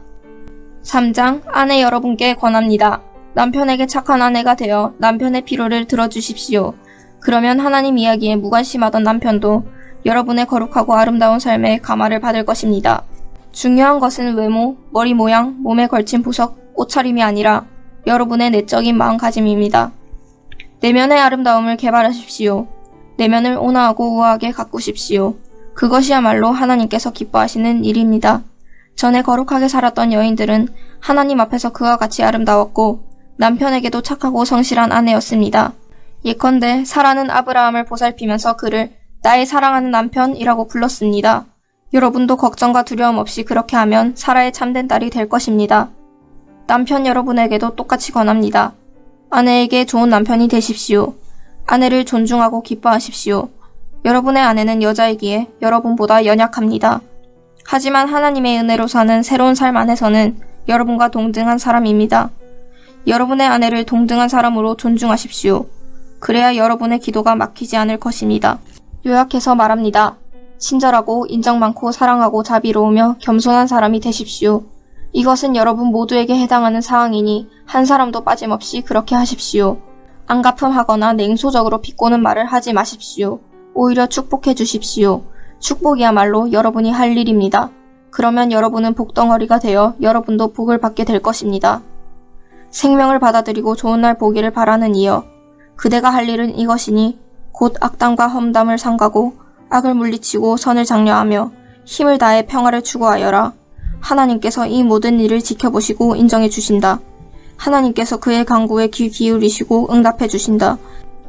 3장, 아내 여러분께 권합니다. 남편에게 착한 아내가 되어 남편의 필요를 들어주십시오. 그러면 하나님 이야기에 무관심하던 남편도 여러분의 거룩하고 아름다운 삶에 감화를 받을 것입니다. 중요한 것은 외모, 머리 모양, 몸에 걸친 보석, 옷차림이 아니라 여러분의 내적인 마음가짐입니다. 내면의 아름다움을 개발하십시오. 내면을 온화하고 우아하게 가꾸십시오. 그것이야말로 하나님께서 기뻐하시는 일입니다. 전에 거룩하게 살았던 여인들은 하나님 앞에서 그와 같이 아름다웠고 남편에게도 착하고 성실한 아내였습니다. 예컨대 사라는 아브라함을 보살피면서 그를 나의 사랑하는 남편이라고 불렀습니다. 여러분도 걱정과 두려움 없이 그렇게 하면 사라의 참된 딸이 될 것입니다. 남편 여러분에게도 똑같이 권합니다. 아내에게 좋은 남편이 되십시오. 아내를 존중하고 기뻐하십시오. 여러분의 아내는 여자이기에 여러분보다 연약합니다. 하지만 하나님의 은혜로 사는 새로운 삶 안에서는 여러분과 동등한 사람입니다. 여러분의 아내를 동등한 사람으로 존중하십시오. 그래야 여러분의 기도가 막히지 않을 것입니다. 요약해서 말합니다. 친절하고 인정 많고 사랑하고 자비로우며 겸손한 사람이 되십시오. 이것은 여러분 모두에게 해당하는 사항이니 한 사람도 빠짐없이 그렇게 하십시오. 안가품하거나 냉소적으로 비꼬는 말을 하지 마십시오. 오히려 축복해 주십시오. 축복이야말로 여러분이 할 일입니다. 그러면 여러분은 복덩어리가 되어 여러분도 복을 받게 될 것입니다. 생명을 받아들이고 좋은 날 보기를 바라는 이여, 그대가 할 일은 이것이니 곧 악담과 험담을 삼가고 악을 물리치고 선을 장려하며 힘을 다해 평화를 추구하여라. 하나님께서 이 모든 일을 지켜보시고 인정해 주신다. 하나님께서 그의 간구에 귀 기울이시고 응답해 주신다.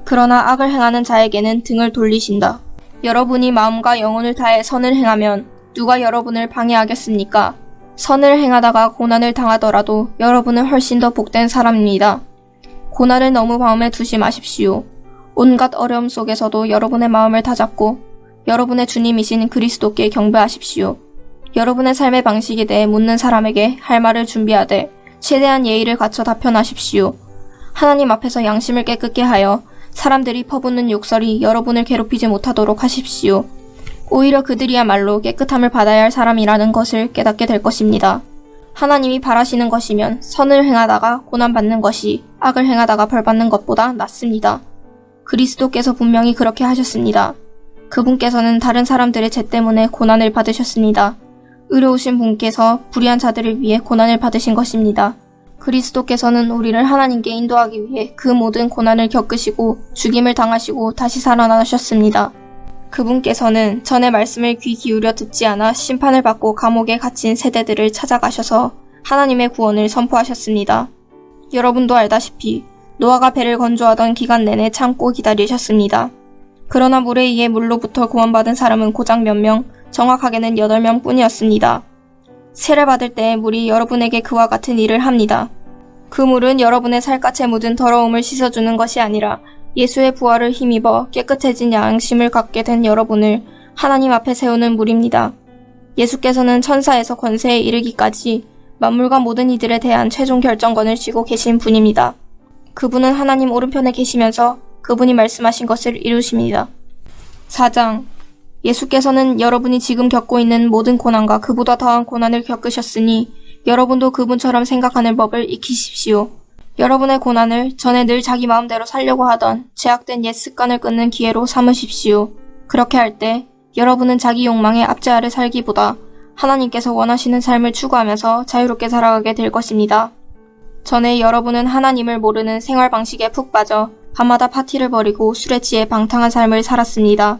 그러나 악을 행하는 자에게는 등을 돌리신다. 여러분이 마음과 영혼을 다해 선을 행하면 누가 여러분을 방해하겠습니까? 선을 행하다가 고난을 당하더라도 여러분은 훨씬 더 복된 사람입니다. 고난을 너무 마음에 두지 마십시오. 온갖 어려움 속에서도 여러분의 마음을 다잡고 여러분의 주님이신 그리스도께 경배하십시오. 여러분의 삶의 방식에 대해 묻는 사람에게 할 말을 준비하되 최대한 예의를 갖춰 답변하십시오. 하나님 앞에서 양심을 깨끗게 하여 사람들이 퍼붓는 욕설이 여러분을 괴롭히지 못하도록 하십시오. 오히려 그들이야말로 깨끗함을 받아야 할 사람이라는 것을 깨닫게 될 것입니다. 하나님이 바라시는 것이면 선을 행하다가 고난받는 것이 악을 행하다가 벌받는 것보다 낫습니다. 그리스도께서 분명히 그렇게 하셨습니다. 그분께서는 다른 사람들의 죄 때문에 고난을 받으셨습니다. 의로우신 분께서 불의한 자들을 위해 고난을 받으신 것입니다. 그리스도께서는 우리를 하나님께 인도하기 위해 그 모든 고난을 겪으시고 죽임을 당하시고 다시 살아나셨습니다. 그분께서는 전의 말씀을 귀 기울여 듣지 않아 심판을 받고 감옥에 갇힌 세대들을 찾아가셔서 하나님의 구원을 선포하셨습니다. 여러분도 알다시피 노아가 배를 건조하던 기간 내내 참고 기다리셨습니다. 그러나 물에 의해 물로부터 구원받은 사람은 고작 몇 명, 정확하게는 8명 뿐이었습니다. 세례 받을 때 물이 여러분에게 그와 같은 일을 합니다. 그 물은 여러분의 살갗에 묻은 더러움을 씻어주는 것이 아니라 예수의 부활을 힘입어 깨끗해진 양심을 갖게 된 여러분을 하나님 앞에 세우는 물입니다. 예수께서는 천사에서 권세에 이르기까지 만물과 모든 이들에 대한 최종 결정권을 쥐고 계신 분입니다. 그분은 하나님 오른편에 계시면서 그분이 말씀하신 것을 이루십니다. 4장, 예수께서는 여러분이 지금 겪고 있는 모든 고난과 그보다 더한 고난을 겪으셨으니 여러분도 그분처럼 생각하는 법을 익히십시오. 여러분의 고난을 전에 늘 자기 마음대로 살려고 하던 제약된 옛 습관을 끊는 기회로 삼으십시오. 그렇게 할 때 여러분은 자기 욕망의 압제 아래 살기보다 하나님께서 원하시는 삶을 추구하면서 자유롭게 살아가게 될 것입니다. 전에 여러분은 하나님을 모르는 생활 방식에 푹 빠져 밤마다 파티를 벌이고 술에 취해 방탕한 삶을 살았습니다.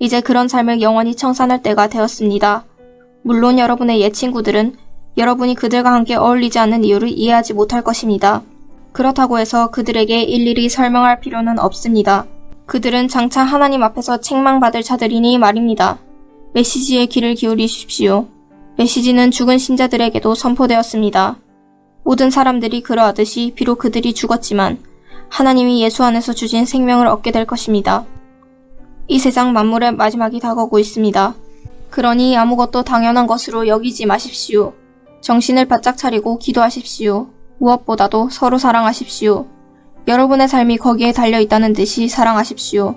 이제 그런 삶을 영원히 청산할 때가 되었습니다. 물론 여러분의 옛 친구들은 여러분이 그들과 함께 어울리지 않는 이유를 이해하지 못할 것입니다. 그렇다고 해서 그들에게 일일이 설명할 필요는 없습니다. 그들은 장차 하나님 앞에서 책망받을 자들이니 말입니다. 메시지에 귀를 기울이십시오. 메시지는 죽은 신자들에게도 선포되었습니다. 모든 사람들이 그러하듯이 비록 그들이 죽었지만 하나님이 예수 안에서 주신 생명을 얻게 될 것입니다. 이 세상 만물의 마지막이 다가오고 있습니다. 그러니 아무것도 당연한 것으로 여기지 마십시오. 정신을 바짝 차리고 기도하십시오. 무엇보다도 서로 사랑하십시오. 여러분의 삶이 거기에 달려있다는 듯이 사랑하십시오.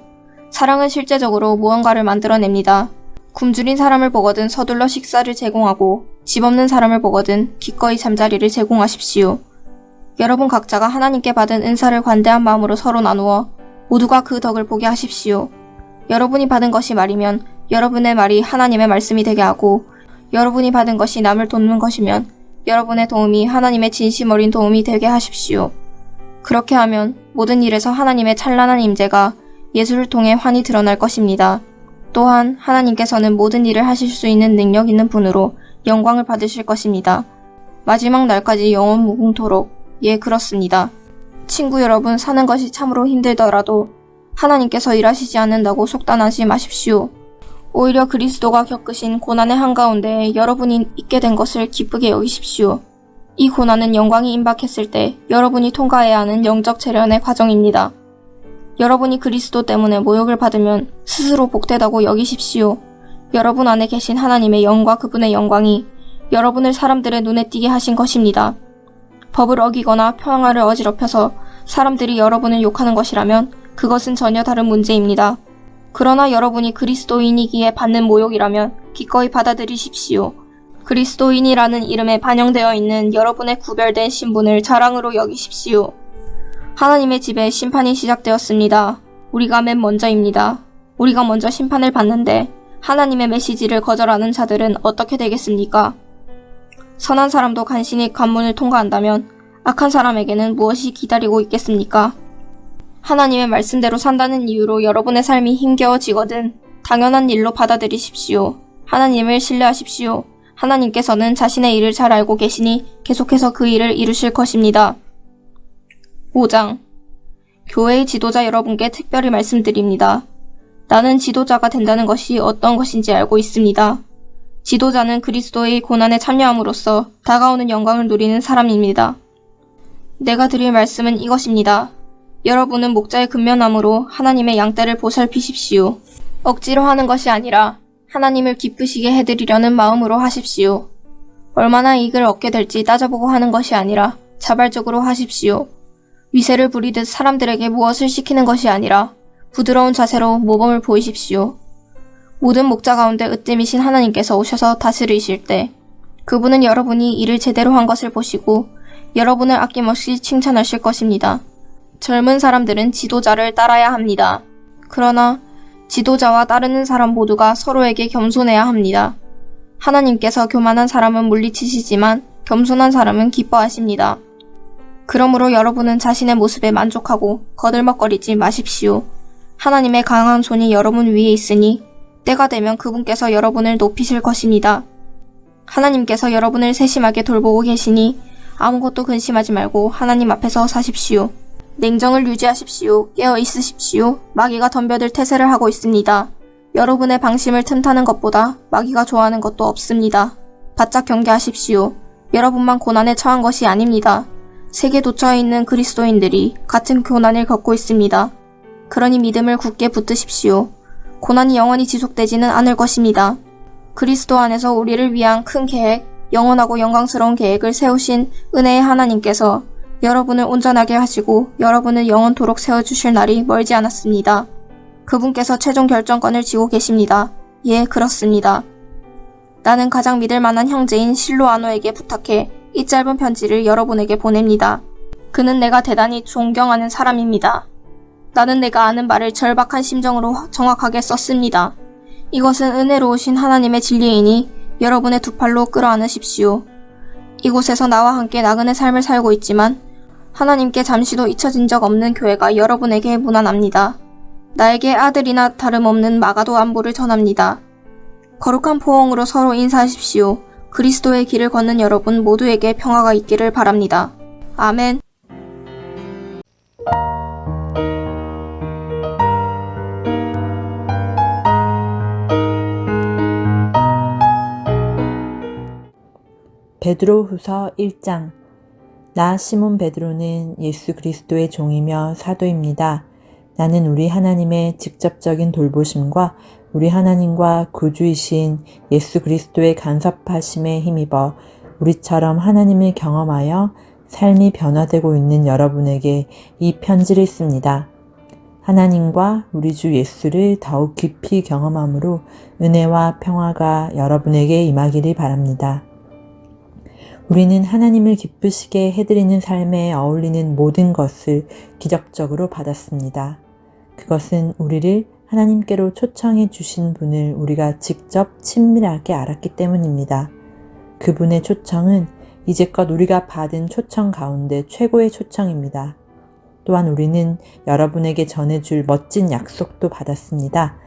사랑은 실제적으로 무언가를 만들어냅니다. 굶주린 사람을 보거든 서둘러 식사를 제공하고 집 없는 사람을 보거든 기꺼이 잠자리를 제공하십시오. 여러분 각자가 하나님께 받은 은사를 관대한 마음으로 서로 나누어 모두가 그 덕을 보게 하십시오. 여러분이 받은 것이 말이면 여러분의 말이 하나님의 말씀이 되게 하고, 여러분이 받은 것이 남을 돕는 것이면 여러분의 도움이 하나님의 진심 어린 도움이 되게 하십시오. 그렇게 하면 모든 일에서 하나님의 찬란한 임재가 예수를 통해 환히 드러날 것입니다. 또한 하나님께서는 모든 일을 하실 수 있는 능력 있는 분으로 영광을 받으실 것입니다. 마지막 날까지 영원 무궁토록. 예, 그렇습니다. 친구 여러분, 사는 것이 참으로 힘들더라도 하나님께서 일하시지 않는다고 속단하지 마십시오. 오히려 그리스도가 겪으신 고난의 한가운데 여러분이 있게 된 것을 기쁘게 여기십시오. 이 고난은 영광이 임박했을 때 여러분이 통과해야 하는 영적 재련의 과정입니다. 여러분이 그리스도 때문에 모욕을 받으면 스스로 복되다고 여기십시오. 여러분 안에 계신 하나님의 영과 그분의 영광이 여러분을 사람들의 눈에 띄게 하신 것입니다. 법을 어기거나 평화를 어지럽혀서 사람들이 여러분을 욕하는 것이라면 그것은 전혀 다른 문제입니다. 그러나 여러분이 그리스도인이기에 받는 모욕이라면 기꺼이 받아들이십시오. 그리스도인이라는 이름에 반영되어 있는 여러분의 구별된 신분을 자랑으로 여기십시오. 하나님의 집에 심판이 시작되었습니다. 우리가 맨 먼저입니다. 우리가 먼저 심판을 받는데 하나님의 메시지를 거절하는 자들은 어떻게 되겠습니까? 선한 사람도 간신히 관문을 통과한다면 악한 사람에게는 무엇이 기다리고 있겠습니까? 하나님의 말씀대로 산다는 이유로 여러분의 삶이 힘겨워지거든 당연한 일로 받아들이십시오. 하나님을 신뢰하십시오. 하나님께서는 자신의 일을 잘 알고 계시니 계속해서 그 일을 이루실 것입니다. 5장. 교회의 지도자 여러분께 특별히 말씀드립니다. 나는 지도자가 된다는 것이 어떤 것인지 알고 있습니다. 지도자는 그리스도의 고난에 참여함으로써 다가오는 영광을 누리는 사람입니다. 내가 드릴 말씀은 이것입니다. 여러분은 목자의 근면함으로 하나님의 양떼를 보살피십시오. 억지로 하는 것이 아니라 하나님을 기쁘시게 해드리려는 마음으로 하십시오. 얼마나 이익을 얻게 될지 따져보고 하는 것이 아니라 자발적으로 하십시오. 위세를 부리듯 사람들에게 무엇을 시키는 것이 아니라 부드러운 자세로 모범을 보이십시오. 모든 목자 가운데 으뜸이신 하나님께서 오셔서 다스리실 때 그분은 여러분이 일을 제대로 한 것을 보시고 여러분을 아낌없이 칭찬하실 것입니다. 젊은 사람들은 지도자를 따라야 합니다. 그러나 지도자와 따르는 사람 모두가 서로에게 겸손해야 합니다. 하나님께서 교만한 사람은 물리치시지만 겸손한 사람은 기뻐하십니다. 그러므로 여러분은 자신의 모습에 만족하고 거들먹거리지 마십시오. 하나님의 강한 손이 여러분 위에 있으니 때가 되면 그분께서 여러분을 높이실 것입니다. 하나님께서 여러분을 세심하게 돌보고 계시니 아무것도 근심하지 말고 하나님 앞에서 사십시오. 냉정을 유지하십시오. 깨어 있으십시오. 마귀가 덤벼들 태세를 하고 있습니다. 여러분의 방심을 틈타는 것보다 마귀가 좋아하는 것도 없습니다. 바짝 경계하십시오. 여러분만 고난에 처한 것이 아닙니다. 세계 도처에 있는 그리스도인들이 같은 고난을 겪고 있습니다. 그러니 믿음을 굳게 붙드십시오. 고난이 영원히 지속되지는 않을 것입니다. 그리스도 안에서 우리를 위한 큰 계획, 영원하고 영광스러운 계획을 세우신 은혜의 하나님께서 여러분을 온전하게 하시고 여러분을 영원토록 세워주실 날이 멀지 않았습니다. 그분께서 최종 결정권을 쥐고 계십니다. 예, 그렇습니다. 나는 가장 믿을 만한 형제인 실로아노에게 부탁해 이 짧은 편지를 여러분에게 보냅니다. 그는 내가 대단히 존경하는 사람입니다. 나는 내가 아는 말을 절박한 심정으로 정확하게 썼습니다. 이것은 은혜로우신 하나님의 진리이니 여러분의 두 팔로 끌어안으십시오. 이곳에서 나와 함께 나그네 삶을 살고 있지만 하나님께 잠시도 잊혀진 적 없는 교회가 여러분에게 무난합니다. 나에게 아들이나 다름없는 마가도 안부를 전합니다. 거룩한 포옹으로 서로 인사하십시오. 그리스도의 길을 걷는 여러분 모두에게 평화가 있기를 바랍니다. 아멘. 베드로후서 1장. 나 시몬 베드로는 예수 그리스도의 종이며 사도입니다. 나는 우리 하나님의 직접적인 돌보심과 우리 하나님과 구주이신 예수 그리스도의 간섭하심에 힘입어 우리처럼 하나님을 경험하여 삶이 변화되고 있는 여러분에게 이 편지를 씁니다. 하나님과 우리 주 예수를 더욱 깊이 경험함으로 은혜와 평화가 여러분에게 임하기를 바랍니다. 우리는 하나님을 기쁘시게 해드리는 삶에 어울리는 모든 것을 기적적으로 받았습니다. 그것은 우리를 하나님께로 초청해 주신 분을 우리가 직접 친밀하게 알았기 때문입니다. 그분의 초청은 이제껏 우리가 받은 초청 가운데 최고의 초청입니다. 또한 우리는 여러분에게 전해줄 멋진 약속도 받았습니다.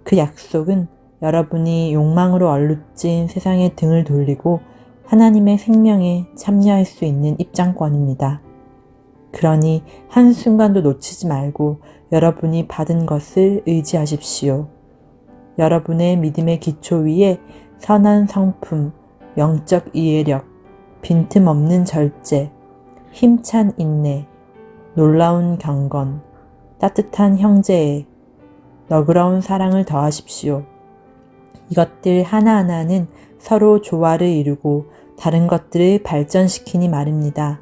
그 약속은 여러분이 욕망으로 얼룩진 세상에 등을 돌리고 하나님의 생명에 참여할 수 있는 입장권입니다. 그러니 한순간도 놓치지 말고 여러분이 받은 것을 의지하십시오. 여러분의 믿음의 기초 위에 선한 성품, 영적 이해력, 빈틈없는 절제, 힘찬 인내, 놀라운 경건, 따뜻한 형제애, 너그러운 사랑을 더하십시오. 이것들 하나하나는 서로 조화를 이루고 다른 것들을 발전시키니 말입니다.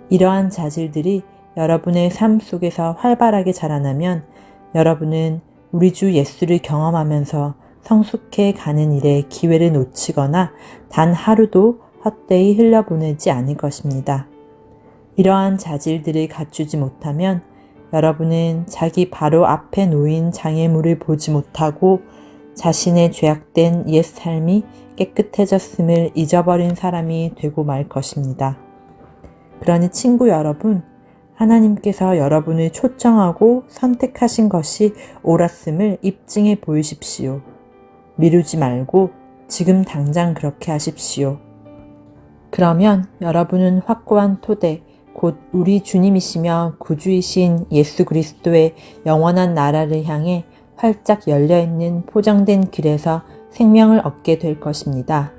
이러한 자질들이 여러분의 삶 속에서 활발하게 자라나면 여러분은 우리 주 예수를 경험하면서 성숙해 가는 일에 기회를 놓치거나 단 하루도 헛되이 흘려보내지 않을 것입니다. 이러한 자질들을 갖추지 못하면 여러분은 자기 바로 앞에 놓인 장애물을 보지 못하고 자신의 죄악된 옛 삶이 깨끗해졌음을 잊어버린 사람이 되고 말 것입니다. 그러니 친구 여러분, 하나님께서 여러분을 초청하고 선택하신 것이 옳았음을 입증해 보이십시오. 미루지 말고 지금 당장 그렇게 하십시오. 그러면 여러분은 확고한 토대, 곧 우리 주님이시며 구주이신 예수 그리스도의 영원한 나라를 향해 활짝 열려있는 포장된 길에서 생명을 얻게 될 것입니다.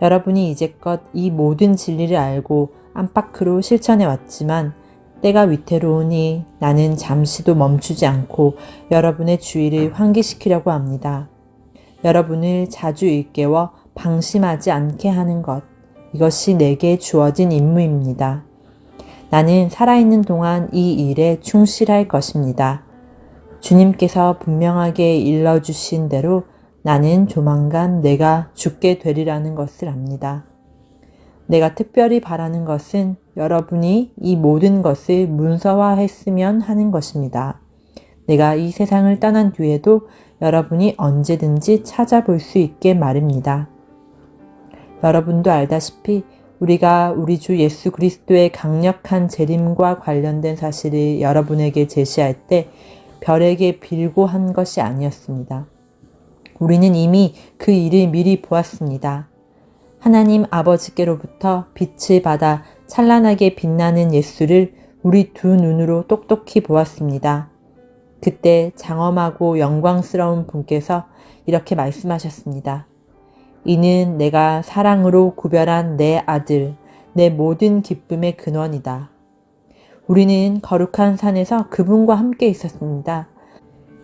여러분이 이제껏 이 모든 진리를 알고 안팎으로 실천해 왔지만 때가 위태로우니 나는 잠시도 멈추지 않고 여러분의 주의를 환기시키려고 합니다. 여러분을 자주 일깨워 방심하지 않게 하는 것, 이것이 내게 주어진 임무입니다. 나는 살아있는 동안 이 일에 충실할 것입니다. 주님께서 분명하게 일러주신 대로 나는 조만간 내가 죽게 되리라는 것을 압니다. 내가 특별히 바라는 것은 여러분이 이 모든 것을 문서화했으면 하는 것입니다. 내가 이 세상을 떠난 뒤에도 여러분이 언제든지 찾아볼 수 있게 말입니다. 여러분도 알다시피 우리가 우리 주 예수 그리스도의 강력한 재림과 관련된 사실을 여러분에게 제시할 때 별에게 빌고 한 것이 아니었습니다. 우리는 이미 그 일을 미리 보았습니다. 하나님 아버지께로부터 빛을 받아 찬란하게 빛나는 예수를 우리 두 눈으로 똑똑히 보았습니다. 그때 장엄하고 영광스러운 분께서 이렇게 말씀하셨습니다. 이는 내가 사랑으로 구별한 내 아들, 내 모든 기쁨의 근원이다. 우리는 거룩한 산에서 그분과 함께 있었습니다.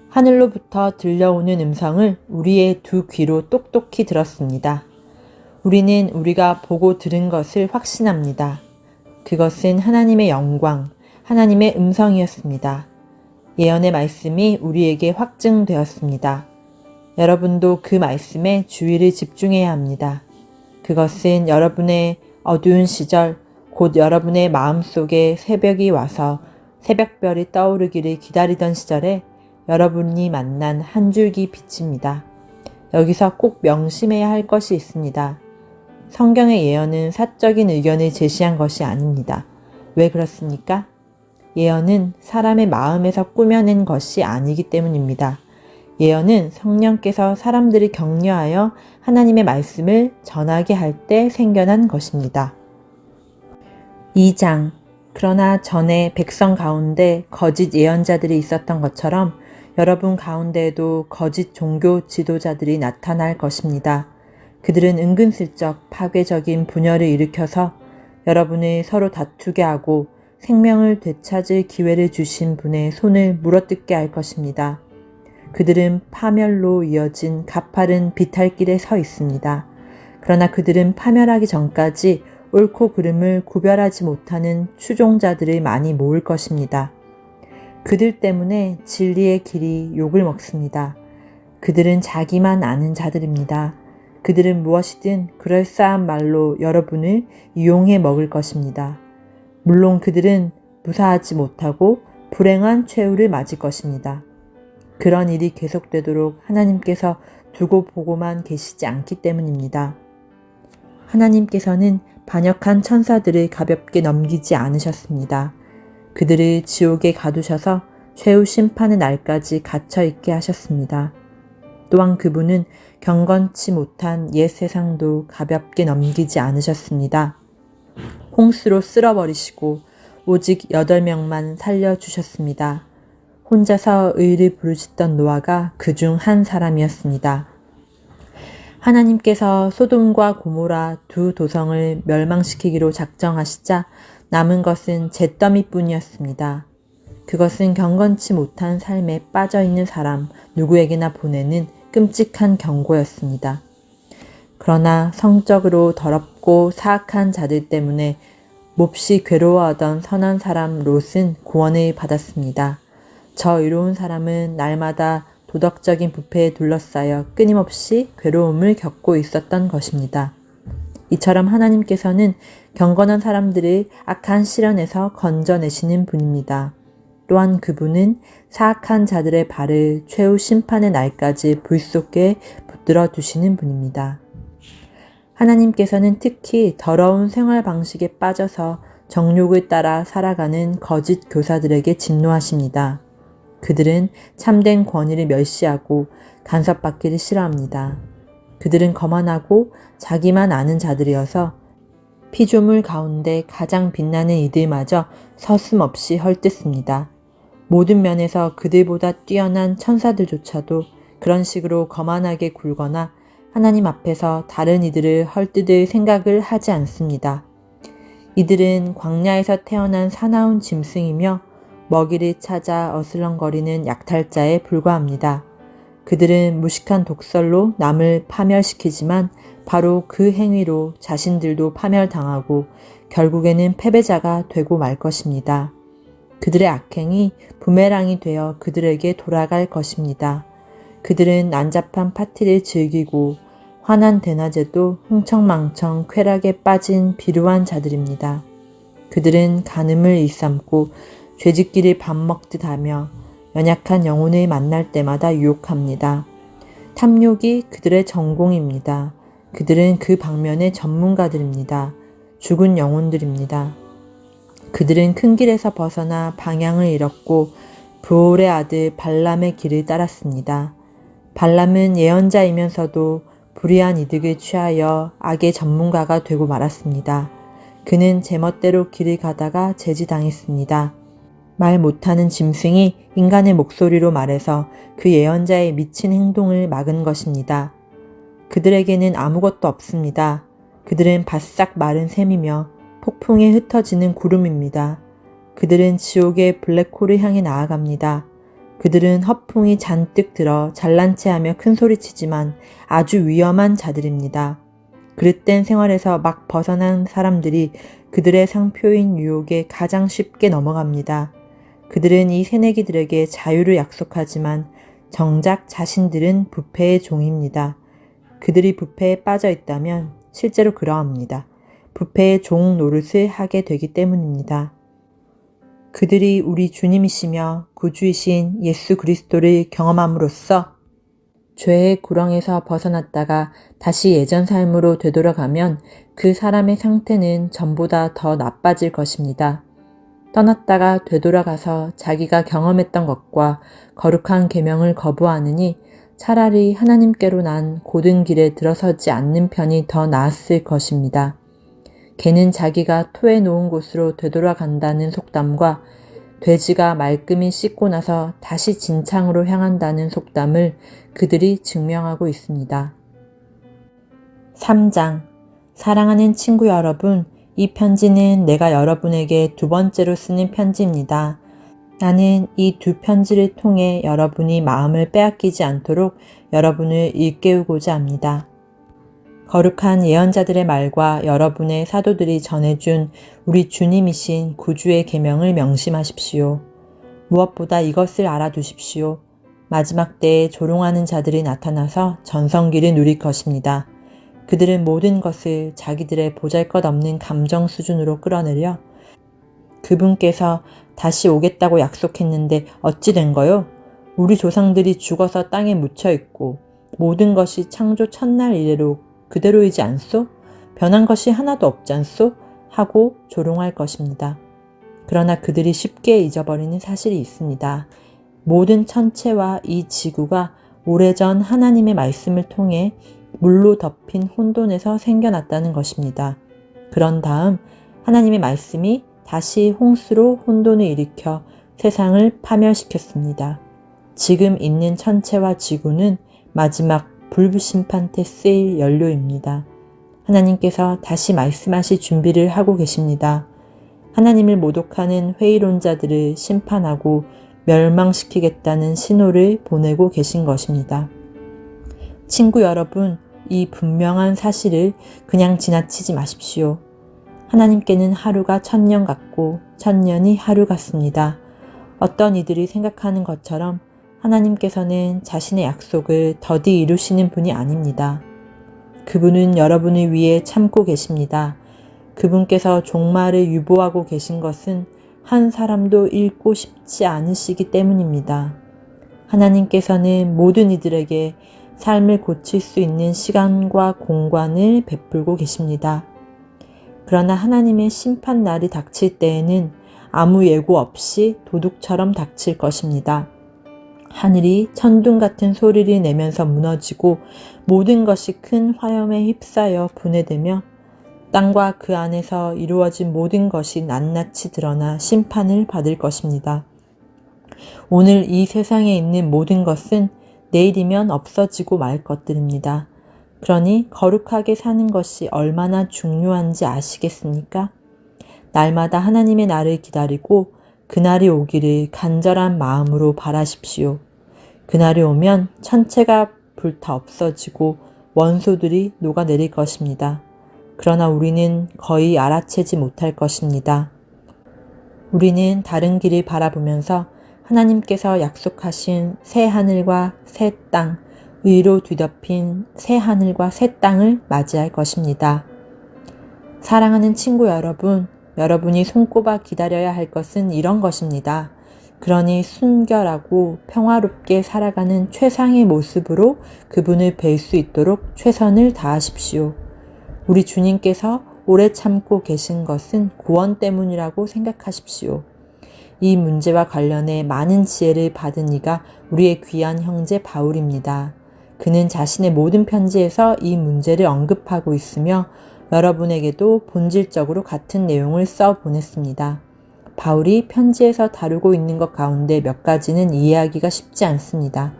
하늘로부터 들려오는 음성을 우리의 두 귀로 똑똑히 들었습니다. 우리는 우리가 보고 들은 것을 확신합니다. 그것은 하나님의 영광, 하나님의 음성이었습니다. 예언의 말씀이 우리에게 확증되었습니다. 여러분도 그 말씀에 주의를 집중해야 합니다. 그것은 여러분의 어두운 시절, 곧 여러분의 마음속에 새벽이 와서 새벽별이 떠오르기를 기다리던 시절에 여러분이 만난 한 줄기 빛입니다. 여기서 꼭 명심해야 할 것이 있습니다. 성경의 예언은 사적인 의견을 제시한 것이 아닙니다. 왜 그렇습니까? 예언은 사람의 마음에서 꾸며낸 것이 아니기 때문입니다. 예언은 성령께서 사람들을 격려하여 하나님의 말씀을 전하게 할 때 생겨난 것입니다. 2장. 그러나 전에 백성 가운데 거짓 예언자들이 있었던 것처럼 여러분 가운데에도 거짓 종교 지도자들이 나타날 것입니다. 그들은 은근슬쩍 파괴적인 분열을 일으켜서 여러분을 서로 다투게 하고 생명을 되찾을 기회를 주신 분의 손을 물어뜯게 할 것입니다. 그들은 파멸로 이어진 가파른 비탈길에 서 있습니다. 그러나 그들은 파멸하기 전까지 옳고 그름을 구별하지 못하는 추종자들이 많이 모을 것입니다. 그들 때문에 진리의 길이 욕을 먹습니다. 그들은 자기만 아는 자들입니다. 그들은 무엇이든 그럴싸한 말로 여러분을 이용해 먹을 것입니다. 물론 그들은 무사하지 못하고 불행한 최후를 맞을 것입니다. 그런 일이 계속되도록 하나님께서 두고 보고만 계시지 않기 때문입니다. 하나님께서는 반역한 천사들을 가볍게 넘기지 않으셨습니다. 그들을 지옥에 가두셔서 최후 심판의 날까지 갇혀 있게 하셨습니다. 또한 그분은 경건치 못한 옛 세상도 가볍게 넘기지 않으셨습니다. 홍수로 쓸어버리시고 오직 8명만 살려주셨습니다. 혼자서 의를 부르짖던 노아가 그중 한 사람이었습니다. 하나님께서 소돔과 고모라 두 도성을 멸망시키기로 작정하시자 남은 것은 잿더미뿐이었습니다. 그것은 경건치 못한 삶에 빠져있는 사람 누구에게나 보내는 끔찍한 경고였습니다. 그러나 성적으로 더럽고 사악한 자들 때문에 몹시 괴로워하던 선한 사람 롯은 구원을 받았습니다. 저 의로운 사람은 날마다 도덕적인 부패에 둘러싸여 끊임없이 괴로움을 겪고 있었던 것입니다. 이처럼 하나님께서는 경건한 사람들을 악한 시련에서 건져내시는 분입니다. 또한 그분은 사악한 자들의 발을 최후 심판의 날까지 불 속에 붙들어 두시는 분입니다. 하나님께서는 특히 더러운 생활 방식에 빠져서 정욕을 따라 살아가는 거짓 교사들에게 진노하십니다. 그들은 참된 권위를 멸시하고 간섭받기를 싫어합니다. 그들은 거만하고 자기만 아는 자들이어서 피조물 가운데 가장 빛나는 이들마저 서슴없이 헐뜯습니다. 모든 면에서 그들보다 뛰어난 천사들조차도 그런 식으로 거만하게 굴거나 하나님 앞에서 다른 이들을 헐뜯을 생각을 하지 않습니다. 이들은 광야에서 태어난 사나운 짐승이며 먹이를 찾아 어슬렁거리는 약탈자에 불과합니다. 그들은 무식한 독설로 남을 파멸시키지만 바로 그 행위로 자신들도 파멸당하고 결국에는 패배자가 되고 말 것입니다. 그들의 악행이 부메랑이 되어 그들에게 돌아갈 것입니다. 그들은 난잡한 파티를 즐기고 환한 대낮에도 흥청망청 쾌락에 빠진 비루한 자들입니다. 그들은 간음을 일삼고 죄짓기를 밥 먹듯 하며 연약한 영혼을 만날 때마다 유혹합니다. 탐욕이 그들의 전공입니다. 그들은 그 방면의 전문가들입니다. 죽은 영혼들입니다. 그들은 큰 길에서 벗어나 방향을 잃었고 브올의 아들 발람의 길을 따랐습니다. 발람은 예언자이면서도 불의한 이득을 취하여 악의 전문가가 되고 말았습니다. 그는 제멋대로 길을 가다가 제지당했습니다. 말 못하는 짐승이 인간의 목소리로 말해서 그 예언자의 미친 행동을 막은 것입니다. 그들에게는 아무것도 없습니다. 그들은 바싹 마른 샘이며 폭풍에 흩어지는 구름입니다. 그들은 지옥의 블랙홀을 향해 나아갑니다. 그들은 허풍이 잔뜩 들어 잘난 체하며 큰소리치지만 아주 위험한 자들입니다. 그릇된 생활에서 막 벗어난 사람들이 그들의 상표인 유혹에 가장 쉽게 넘어갑니다. 그들은 이 새내기들에게 자유를 약속하지만 정작 자신들은 부패의 종입니다. 그들이 부패에 빠져 있다면 실제로 그러합니다. 부패의 종 노릇을 하게 되기 때문입니다. 그들이 우리 주님이시며 구주이신 예수 그리스도를 경험함으로써 죄의 구렁에서 벗어났다가 다시 예전 삶으로 되돌아가면 그 사람의 상태는 전보다 더 나빠질 것입니다. 떠났다가 되돌아가서 자기가 경험했던 것과 거룩한 계명을 거부하느니 차라리 하나님께로 난 고든 길에 들어서지 않는 편이 더 나았을 것입니다. 개는 자기가 토해 놓은 곳으로 되돌아간다는 속담과 돼지가 말끔히 씻고 나서 다시 진창으로 향한다는 속담을 그들이 증명하고 있습니다. 3장. 사랑하는 친구 여러분, 이 편지는 내가 여러분에게 두 번째로 쓰는 편지입니다. 나는 이 두 편지를 통해 여러분이 마음을 빼앗기지 않도록 여러분을 일깨우고자 합니다. 거룩한 예언자들의 말과 여러분의 사도들이 전해준 우리 주님이신 구주의 계명을 명심하십시오. 무엇보다 이것을 알아두십시오. 마지막 때에 조롱하는 자들이 나타나서 전성기를 누릴 것입니다. 그들은 모든 것을 자기들의 보잘것없는 감정 수준으로 끌어내려 그분께서 다시 오겠다고 약속했는데 어찌 된 거요? 우리 조상들이 죽어서 땅에 묻혀 있고 모든 것이 창조 첫날 이래로 그대로이지 않소? 변한 것이 하나도 없지 않소? 하고 조롱할 것입니다. 그러나 그들이 쉽게 잊어버리는 사실이 있습니다. 모든 천체와 이 지구가 오래전 하나님의 말씀을 통해 물로 덮인 혼돈에서 생겨났다는 것입니다. 그런 다음 하나님의 말씀이 다시 홍수로 혼돈을 일으켜 세상을 파멸시켰습니다. 지금 있는 천체와 지구는 마지막 불심판 때 쓰일 연료입니다. 하나님께서 다시 말씀하실 준비를 하고 계십니다. 하나님을 모독하는 회의론자들을 심판하고 멸망시키겠다는 신호를 보내고 계신 것입니다. 친구 여러분, 이 분명한 사실을 그냥 지나치지 마십시오. 하나님께는 하루가 1000년 같고 1000년이 하루 같습니다. 어떤 이들이 생각하는 것처럼 하나님께서는 자신의 약속을 더디 이루시는 분이 아닙니다. 그분은 여러분을 위해 참고 계십니다. 그분께서 종말을 유보하고 계신 것은 한 사람도 잃고 싶지 않으시기 때문입니다. 하나님께서는 모든 이들에게 삶을 고칠 수 있는 시간과 공간을 베풀고 계십니다. 그러나 하나님의 심판 날이 닥칠 때에는 아무 예고 없이 도둑처럼 닥칠 것입니다. 하늘이 천둥 같은 소리를 내면서 무너지고 모든 것이 큰 화염에 휩싸여 분해되며 땅과 그 안에서 이루어진 모든 것이 낱낱이 드러나 심판을 받을 것입니다. 오늘 이 세상에 있는 모든 것은 내일이면 없어지고 말 것들입니다. 그러니 거룩하게 사는 것이 얼마나 중요한지 아시겠습니까? 날마다 하나님의 날을 기다리고 그날이 오기를 간절한 마음으로 바라십시오. 그날이 오면 천체가 불타 없어지고 원소들이 녹아내릴 것입니다. 그러나 우리는 거의 알아채지 못할 것입니다. 우리는 다른 길을 바라보면서 하나님께서 약속하신 새 하늘과 새 땅, 의로 뒤덮인 새 하늘과 새 땅을 맞이할 것입니다. 사랑하는 친구 여러분, 여러분이 손꼽아 기다려야 할 것은 이런 것입니다. 그러니 순결하고 평화롭게 살아가는 최상의 모습으로 그분을 뵐 수 있도록 최선을 다하십시오. 우리 주님께서 오래 참고 계신 것은 구원 때문이라고 생각하십시오. 이 문제와 관련해 많은 지혜를 받은 이가 우리의 귀한 형제 바울입니다. 그는 자신의 모든 편지에서 이 문제를 언급하고 있으며 여러분에게도 본질적으로 같은 내용을 써 보냈습니다. 바울이 편지에서 다루고 있는 것 가운데 몇 가지는 이해하기가 쉽지 않습니다.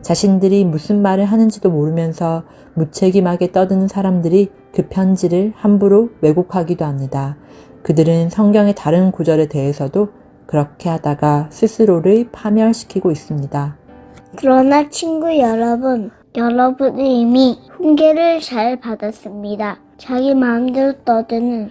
자신들이 무슨 말을 하는지도 모르면서 무책임하게 떠드는 사람들이 그 편지를 함부로 왜곡하기도 합니다. 그들은 성경의 다른 구절에 대해서도 그렇게 하다가 스스로를 파멸시키고 있습니다. 그러나 친구 여러분, 여러분은 이미 훈계를 잘 받았습니다. 자기 마음대로 떠드는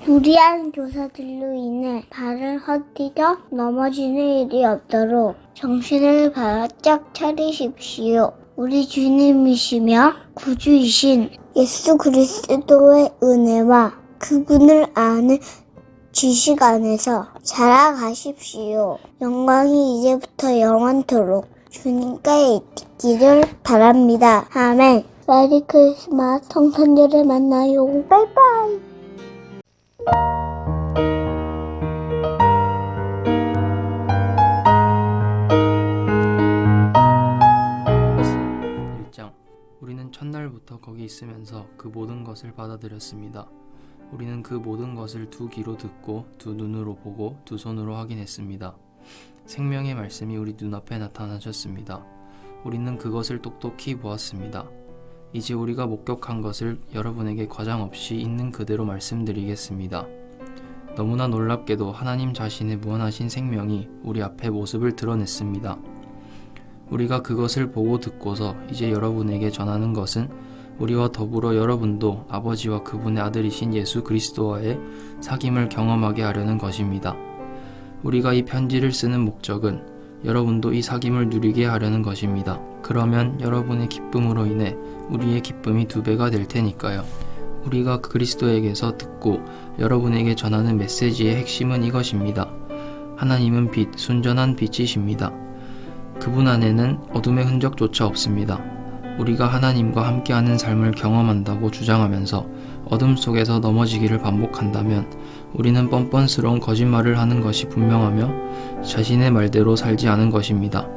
무리한 교사들로 인해 발을 헛디뎌 넘어지는 일이 없도록 정신을 바짝 차리십시오. 우리 주님이시며 구주이신 예수 그리스도의 은혜와 그분을 아는 지식 안에서 자라가십시오. 영광이 이제부터 영원토록 주님께 있기를 바랍니다. 아멘. 메리 크리스마스. 성탄절에 만나요. 바이바이. 우리는 첫날부터 거기 있으면서 그 모든 것을 받아들였습니다. 우리는 그 모든 것을 두 귀로 듣고 두 눈으로 보고 두 손으로 확인했습니다. 생명의 말씀이 우리 눈앞에 나타나셨습니다. 우리는 그것을 똑똑히 보았습니다. 이제 우리가 목격한 것을 여러분에게 과장 없이 있는 그대로 말씀드리겠습니다. 너무나 놀랍게도 하나님 자신의 무한하신 생명이 우리 앞에 모습을 드러냈습니다. 우리가 그것을 보고 듣고서 이제 여러분에게 전하는 것은 우리와 더불어 여러분도 아버지와 그분의 아들이신 예수 그리스도와의 사귐을 경험하게 하려는 것입니다. 우리가 이 편지를 쓰는 목적은 여러분도 이 사귐을 누리게 하려는 것입니다. 그러면 여러분의 기쁨으로 인해 우리의 기쁨이 2배가 될 테니까요. 우리가 그리스도에게서 듣고 여러분에게 전하는 메시지의 핵심은 이것입니다. 하나님은 빛, 순전한 빛이십니다. 그분 안에는 어둠의 흔적조차 없습니다. 우리가 하나님과 함께하는 삶을 경험한다고 주장하면서 어둠 속에서 넘어지기를 반복한다면 우리는 뻔뻔스러운 거짓말을 하는 것이 분명하며 자신의 말대로 살지 않은 것입니다.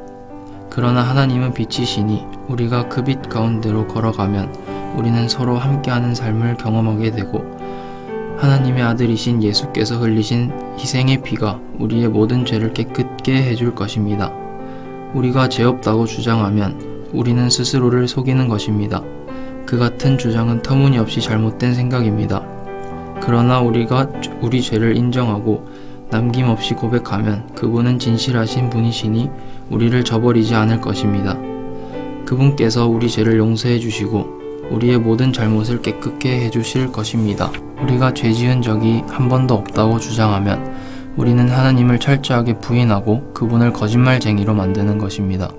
그러나 하나님은 빛이시니 우리가 그 빛 가운데로 걸어가면 우리는 서로 함께하는 삶을 경험하게 되고 하나님의 아들이신 예수께서 흘리신 희생의 피가 우리의 모든 죄를 깨끗게 해줄 것입니다. 우리가 죄 없다고 주장하면 우리는 스스로를 속이는 것입니다. 그 같은 주장은 터무니없이 잘못된 생각입니다. 그러나 우리가 우리 죄를 인정하고 남김없이 고백하면 그분은 진실하신 분이시니 우리를 저버리지 않을 것입니다. 그분께서 우리 죄를 용서해 주시고 우리의 모든 잘못을 깨끗게 해주실 것입니다. 우리가 죄 지은 적이 한 번도 없다고 주장하면 우리는 하나님을 철저하게 부인하고 그분을 거짓말쟁이로 만드는 것입니다.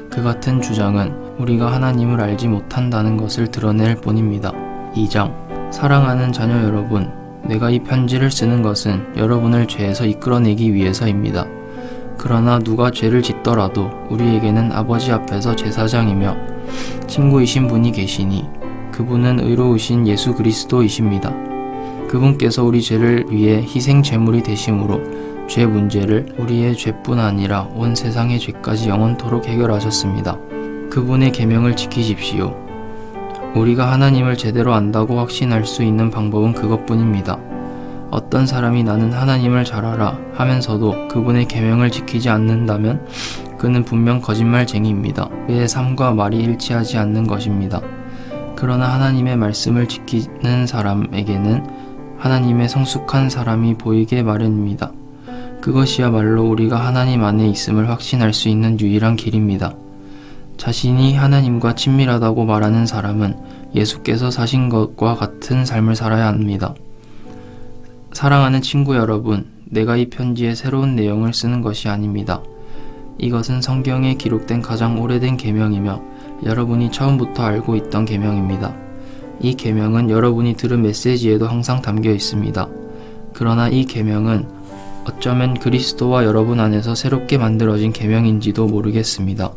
그 같은 주장은 우리가 하나님을 알지 못한다는 것을 드러낼 뿐입니다. 2장. 사랑하는 자녀 여러분, 내가 이 편지를 쓰는 것은 여러분을 죄에서 이끌어내기 위해서입니다. 그러나 누가 죄를 짓더라도 우리에게는 아버지 앞에서 제사장이며 친구이신 분이 계시니 그분은 의로우신 예수 그리스도이십니다. 그분께서 우리 죄를 위해 희생 제물이 되심으로 죄 문제를 우리의 죄뿐 아니라 온 세상의 죄까지 영원토록 해결하셨습니다. 그분의 계명을 지키십시오. 우리가 하나님을 제대로 안다고 확신할 수 있는 방법은 그것뿐입니다. 어떤 사람이 나는 하나님을 잘 알아 하면서도 그분의 계명을 지키지 않는다면 그는 분명 거짓말쟁이입니다. 그의 삶과 말이 일치하지 않는 것입니다. 그러나 하나님의 말씀을 지키는 사람에게는 하나님의 성숙한 사람이 보이게 마련입니다. 그것이야말로 우리가 하나님 안에 있음을 확신할 수 있는 유일한 길입니다. 자신이 하나님과 친밀하다고 말하는 사람은 예수께서 사신 것과 같은 삶을 살아야 합니다. 사랑하는 친구 여러분, 내가 이 편지에 새로운 내용을 쓰는 것이 아닙니다. 이것은 성경에 기록된 가장 오래된 계명이며 여러분이 처음부터 알고 있던 계명입니다. 이 계명은 여러분이 들은 메시지에도 항상 담겨 있습니다. 그러나 이 계명은 어쩌면 그리스도와 여러분 안에서 새롭게 만들어진 계명인지도 모르겠습니다.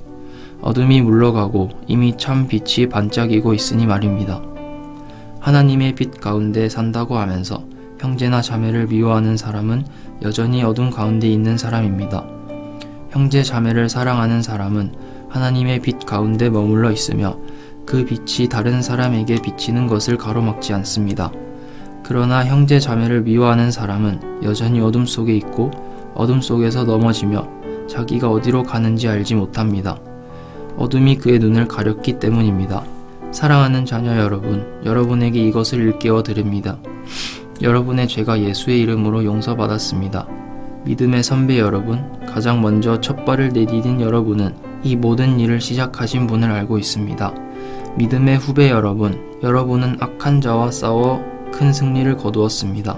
어둠이 물러가고 이미 참 빛이 반짝이고 있으니 말입니다. 하나님의 빛 가운데 산다고 하면서 형제나 자매를 미워하는 사람은 여전히 어둠 가운데 있는 사람입니다. 형제 자매를 사랑하는 사람은 하나님의 빛 가운데 머물러 있으며 그 빛이 다른 사람에게 비치는 것을 가로막지 않습니다. 그러나 형제 자매를 미워하는 사람은 여전히 어둠 속에 있고 어둠 속에서 넘어지며 자기가 어디로 가는지 알지 못합니다. 어둠이 그의 눈을 가렸기 때문입니다. 사랑하는 자녀 여러분, 여러분에게 이것을 일깨워 드립니다. 여러분의 죄가 예수의 이름으로 용서받았습니다. 믿음의 선배 여러분, 가장 먼저 첫 발을 내디딘 여러분은 이 모든 일을 시작하신 분을 알고 있습니다. 믿음의 후배 여러분, 여러분은 악한 자와 싸워 큰 승리를 거두었습니다.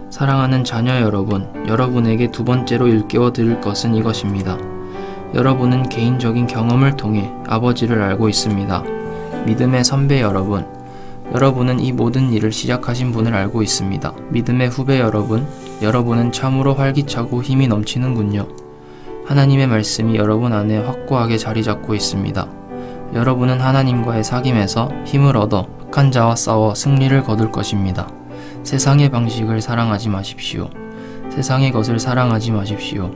사랑하는 자녀 여러분, 여러분에게 두 번째로 일깨워 드릴 것은 이것입니다. 여러분은 개인적인 경험을 통해 아버지를 알고 있습니다. 믿음의 선배 여러분, 여러분은 이 모든 일을 시작하신 분을 알고 있습니다. 믿음의 후배 여러분, 여러분은 참으로 활기차고 힘이 넘치는군요. 하나님의 말씀이 여러분 안에 확고하게 자리 잡고 있습니다. 여러분은 하나님과의 사귐에서 힘을 얻어 악한 자와 싸워 승리를 거둘 것입니다. 세상의 방식을 사랑하지 마십시오. 세상의 것을 사랑하지 마십시오.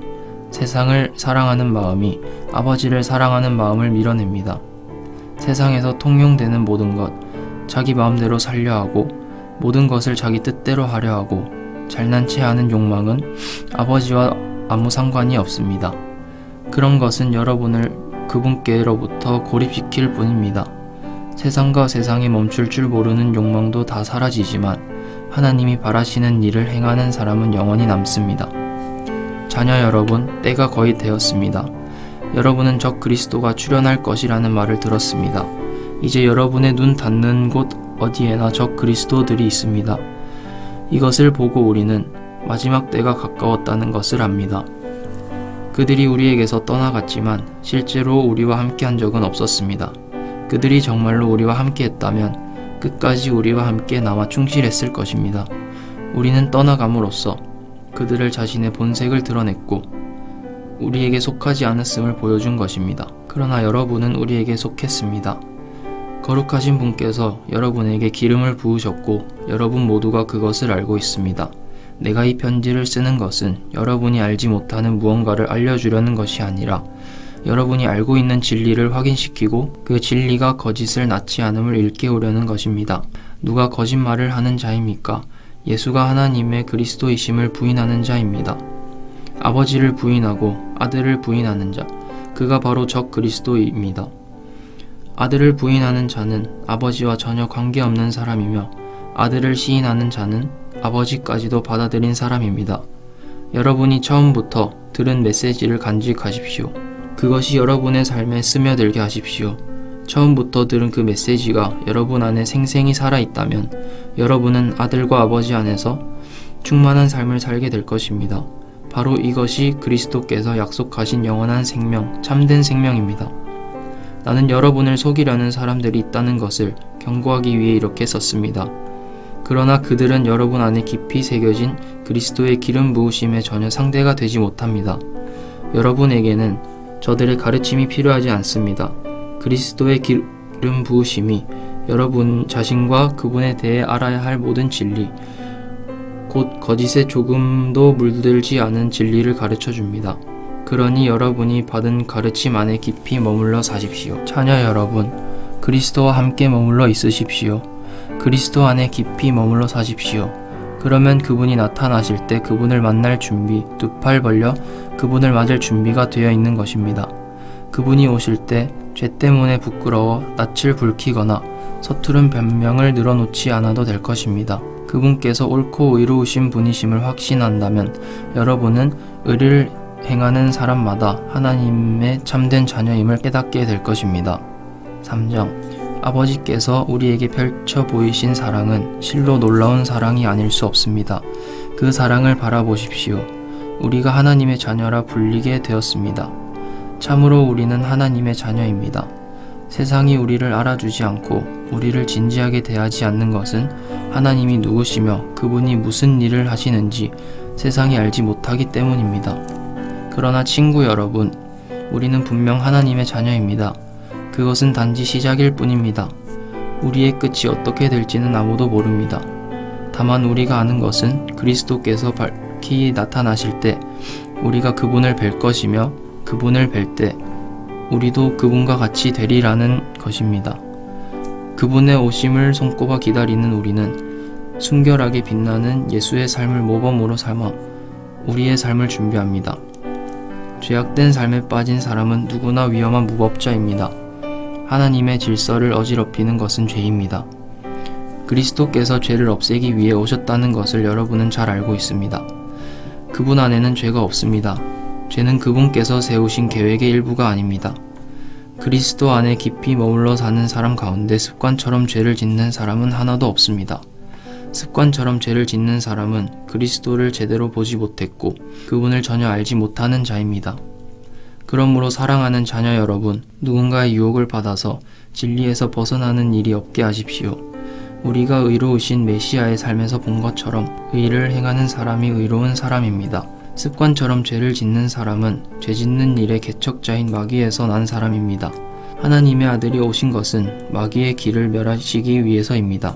세상을 사랑하는 마음이 아버지를 사랑하는 마음을 밀어냅니다. 세상에서 통용되는 모든 것, 자기 마음대로 살려 하고 모든 것을 자기 뜻대로 하려 하고 잘난 체 하는 욕망은 아버지와 아무 상관이 없습니다. 그런 것은 여러분을 그분께로부터 고립시킬 뿐입니다. 세상과 세상에 멈출 줄 모르는 욕망도 다 사라지지만 하나님이 바라시는 일을 행하는 사람은 영원히 남습니다. 자녀 여러분, 때가 거의 되었습니다. 여러분은 적 그리스도가 출현할 것이라는 말을 들었습니다. 이제 여러분의 눈 닿는 곳 어디에나 적 그리스도들이 있습니다. 이것을 보고 우리는 마지막 때가 가까웠다는 것을 압니다. 그들이 우리에게서 떠나갔지만 실제로 우리와 함께한 적은 없었습니다. 그들이 정말로 우리와 함께했다면 끝까지 우리와 함께 남아 충실했을 것입니다. 우리는 떠나감으로써 그들을 자신의 본색을 드러냈고 우리에게 속하지 않았음을 보여준 것입니다. 그러나 여러분은 우리에게 속했습니다. 거룩하신 분께서 여러분에게 기름을 부으셨고 여러분 모두가 그것을 알고 있습니다. 내가 이 편지를 쓰는 것은 여러분이 알지 못하는 무언가를 알려주려는 것이 아니라 여러분이 알고 있는 진리를 확인시키고 그 진리가 거짓을 낳지 않음을 일깨우려는 것입니다. 누가 거짓말을 하는 자입니까? 예수가 하나님의 그리스도이심을 부인하는 자입니다. 아버지를 부인하고 아들을 부인하는 자, 그가 바로 적 그리스도입니다. 아들을 부인하는 자는 아버지와 전혀 관계없는 사람이며 아들을 시인하는 자는 아버지까지도 받아들인 사람입니다. 여러분이 처음부터 들은 메시지를 간직하십시오. 그것이 여러분의 삶에 스며들게 하십시오. 처음부터 들은 그 메시지가 여러분 안에 생생히 살아있다면 여러분은 아들과 아버지 안에서 충만한 삶을 살게 될 것입니다. 바로 이것이 그리스도께서 약속하신 영원한 생명, 참된 생명입니다. 나는 여러분을 속이려는 사람들이 있다는 것을 경고하기 위해 이렇게 썼습니다. 그러나 그들은 여러분 안에 깊이 새겨진 그리스도의 기름 부으심에 전혀 상대가 되지 못합니다. 여러분에게는 저들의 가르침이 필요하지 않습니다. 그리스도의 기름 부으심이 여러분 자신과 그분에 대해 알아야 할 모든 진리, 곧 거짓에 조금도 물들지 않은 진리를 가르쳐 줍니다. 그러니 여러분이 받은 가르침 안에 깊이 머물러 사십시오. 자녀 여러분, 그리스도와 함께 머물러 있으십시오. 그리스도 안에 깊이 머물러 사십시오. 그러면 그분이 나타나실 때 그분을 만날 준비, 두 팔 벌려 그분을 맞을 준비가 되어 있는 것입니다. 그분이 오실 때 죄 때문에 부끄러워 낯을 붉히거나 서투른 변명을 늘어놓지 않아도 될 것입니다. 그분께서 옳고 의로우신 분이심을 확신한다면 여러분은 의를 행하는 사람마다 하나님의 참된 자녀임을 깨닫게 될 것입니다. 3장 아버지께서 우리에게 펼쳐 보이신 사랑은 실로 놀라운 사랑이 아닐 수 없습니다. 그 사랑을 바라보십시오. 우리가 하나님의 자녀라 불리게 되었습니다. 참으로 우리는 하나님의 자녀입니다. 세상이 우리를 알아주지 않고 우리를 진지하게 대하지 않는 것은 하나님이 누구시며 그분이 무슨 일을 하시는지 세상이 알지 못하기 때문입니다. 그러나 친구 여러분, 우리는 분명 하나님의 자녀입니다. 그것은 단지 시작일 뿐입니다. 우리의 끝이 어떻게 될지는 아무도 모릅니다. 다만 우리가 아는 것은 그리스도께서 밝히 나타나실 때 우리가 그분을 뵐 것이며 그분을 뵐 때 우리도 그분과 같이 되리라는 것입니다. 그분의 오심을 손꼽아 기다리는 우리는 순결하게 빛나는 예수의 삶을 모범으로 삼아 우리의 삶을 준비합니다. 죄악된 삶에 빠진 사람은 누구나 위험한 무법자입니다. 하나님의 질서를 어지럽히는 것은 죄입니다. 그리스도께서 죄를 없애기 위해 오셨다는 것을 여러분은 잘 알고 있습니다. 그분 안에는 죄가 없습니다. 죄는 그분께서 세우신 계획의 일부가 아닙니다. 그리스도 안에 깊이 머물러 사는 사람 가운데 습관처럼 죄를 짓는 사람은 하나도 없습니다. 습관처럼 죄를 짓는 사람은 그리스도를 제대로 보지 못했고 그분을 전혀 알지 못하는 자입니다. 그러므로 사랑하는 자녀 여러분, 누군가의 유혹을 받아서 진리에서 벗어나는 일이 없게 하십시오. 우리가 의로우신 메시아의 삶에서 본 것처럼 의를 행하는 사람이 의로운 사람입니다. 습관처럼 죄를 짓는 사람은 죄 짓는 일의 개척자인 마귀에서 난 사람입니다. 하나님의 아들이 오신 것은 마귀의 길을 멸하시기 위해서입니다.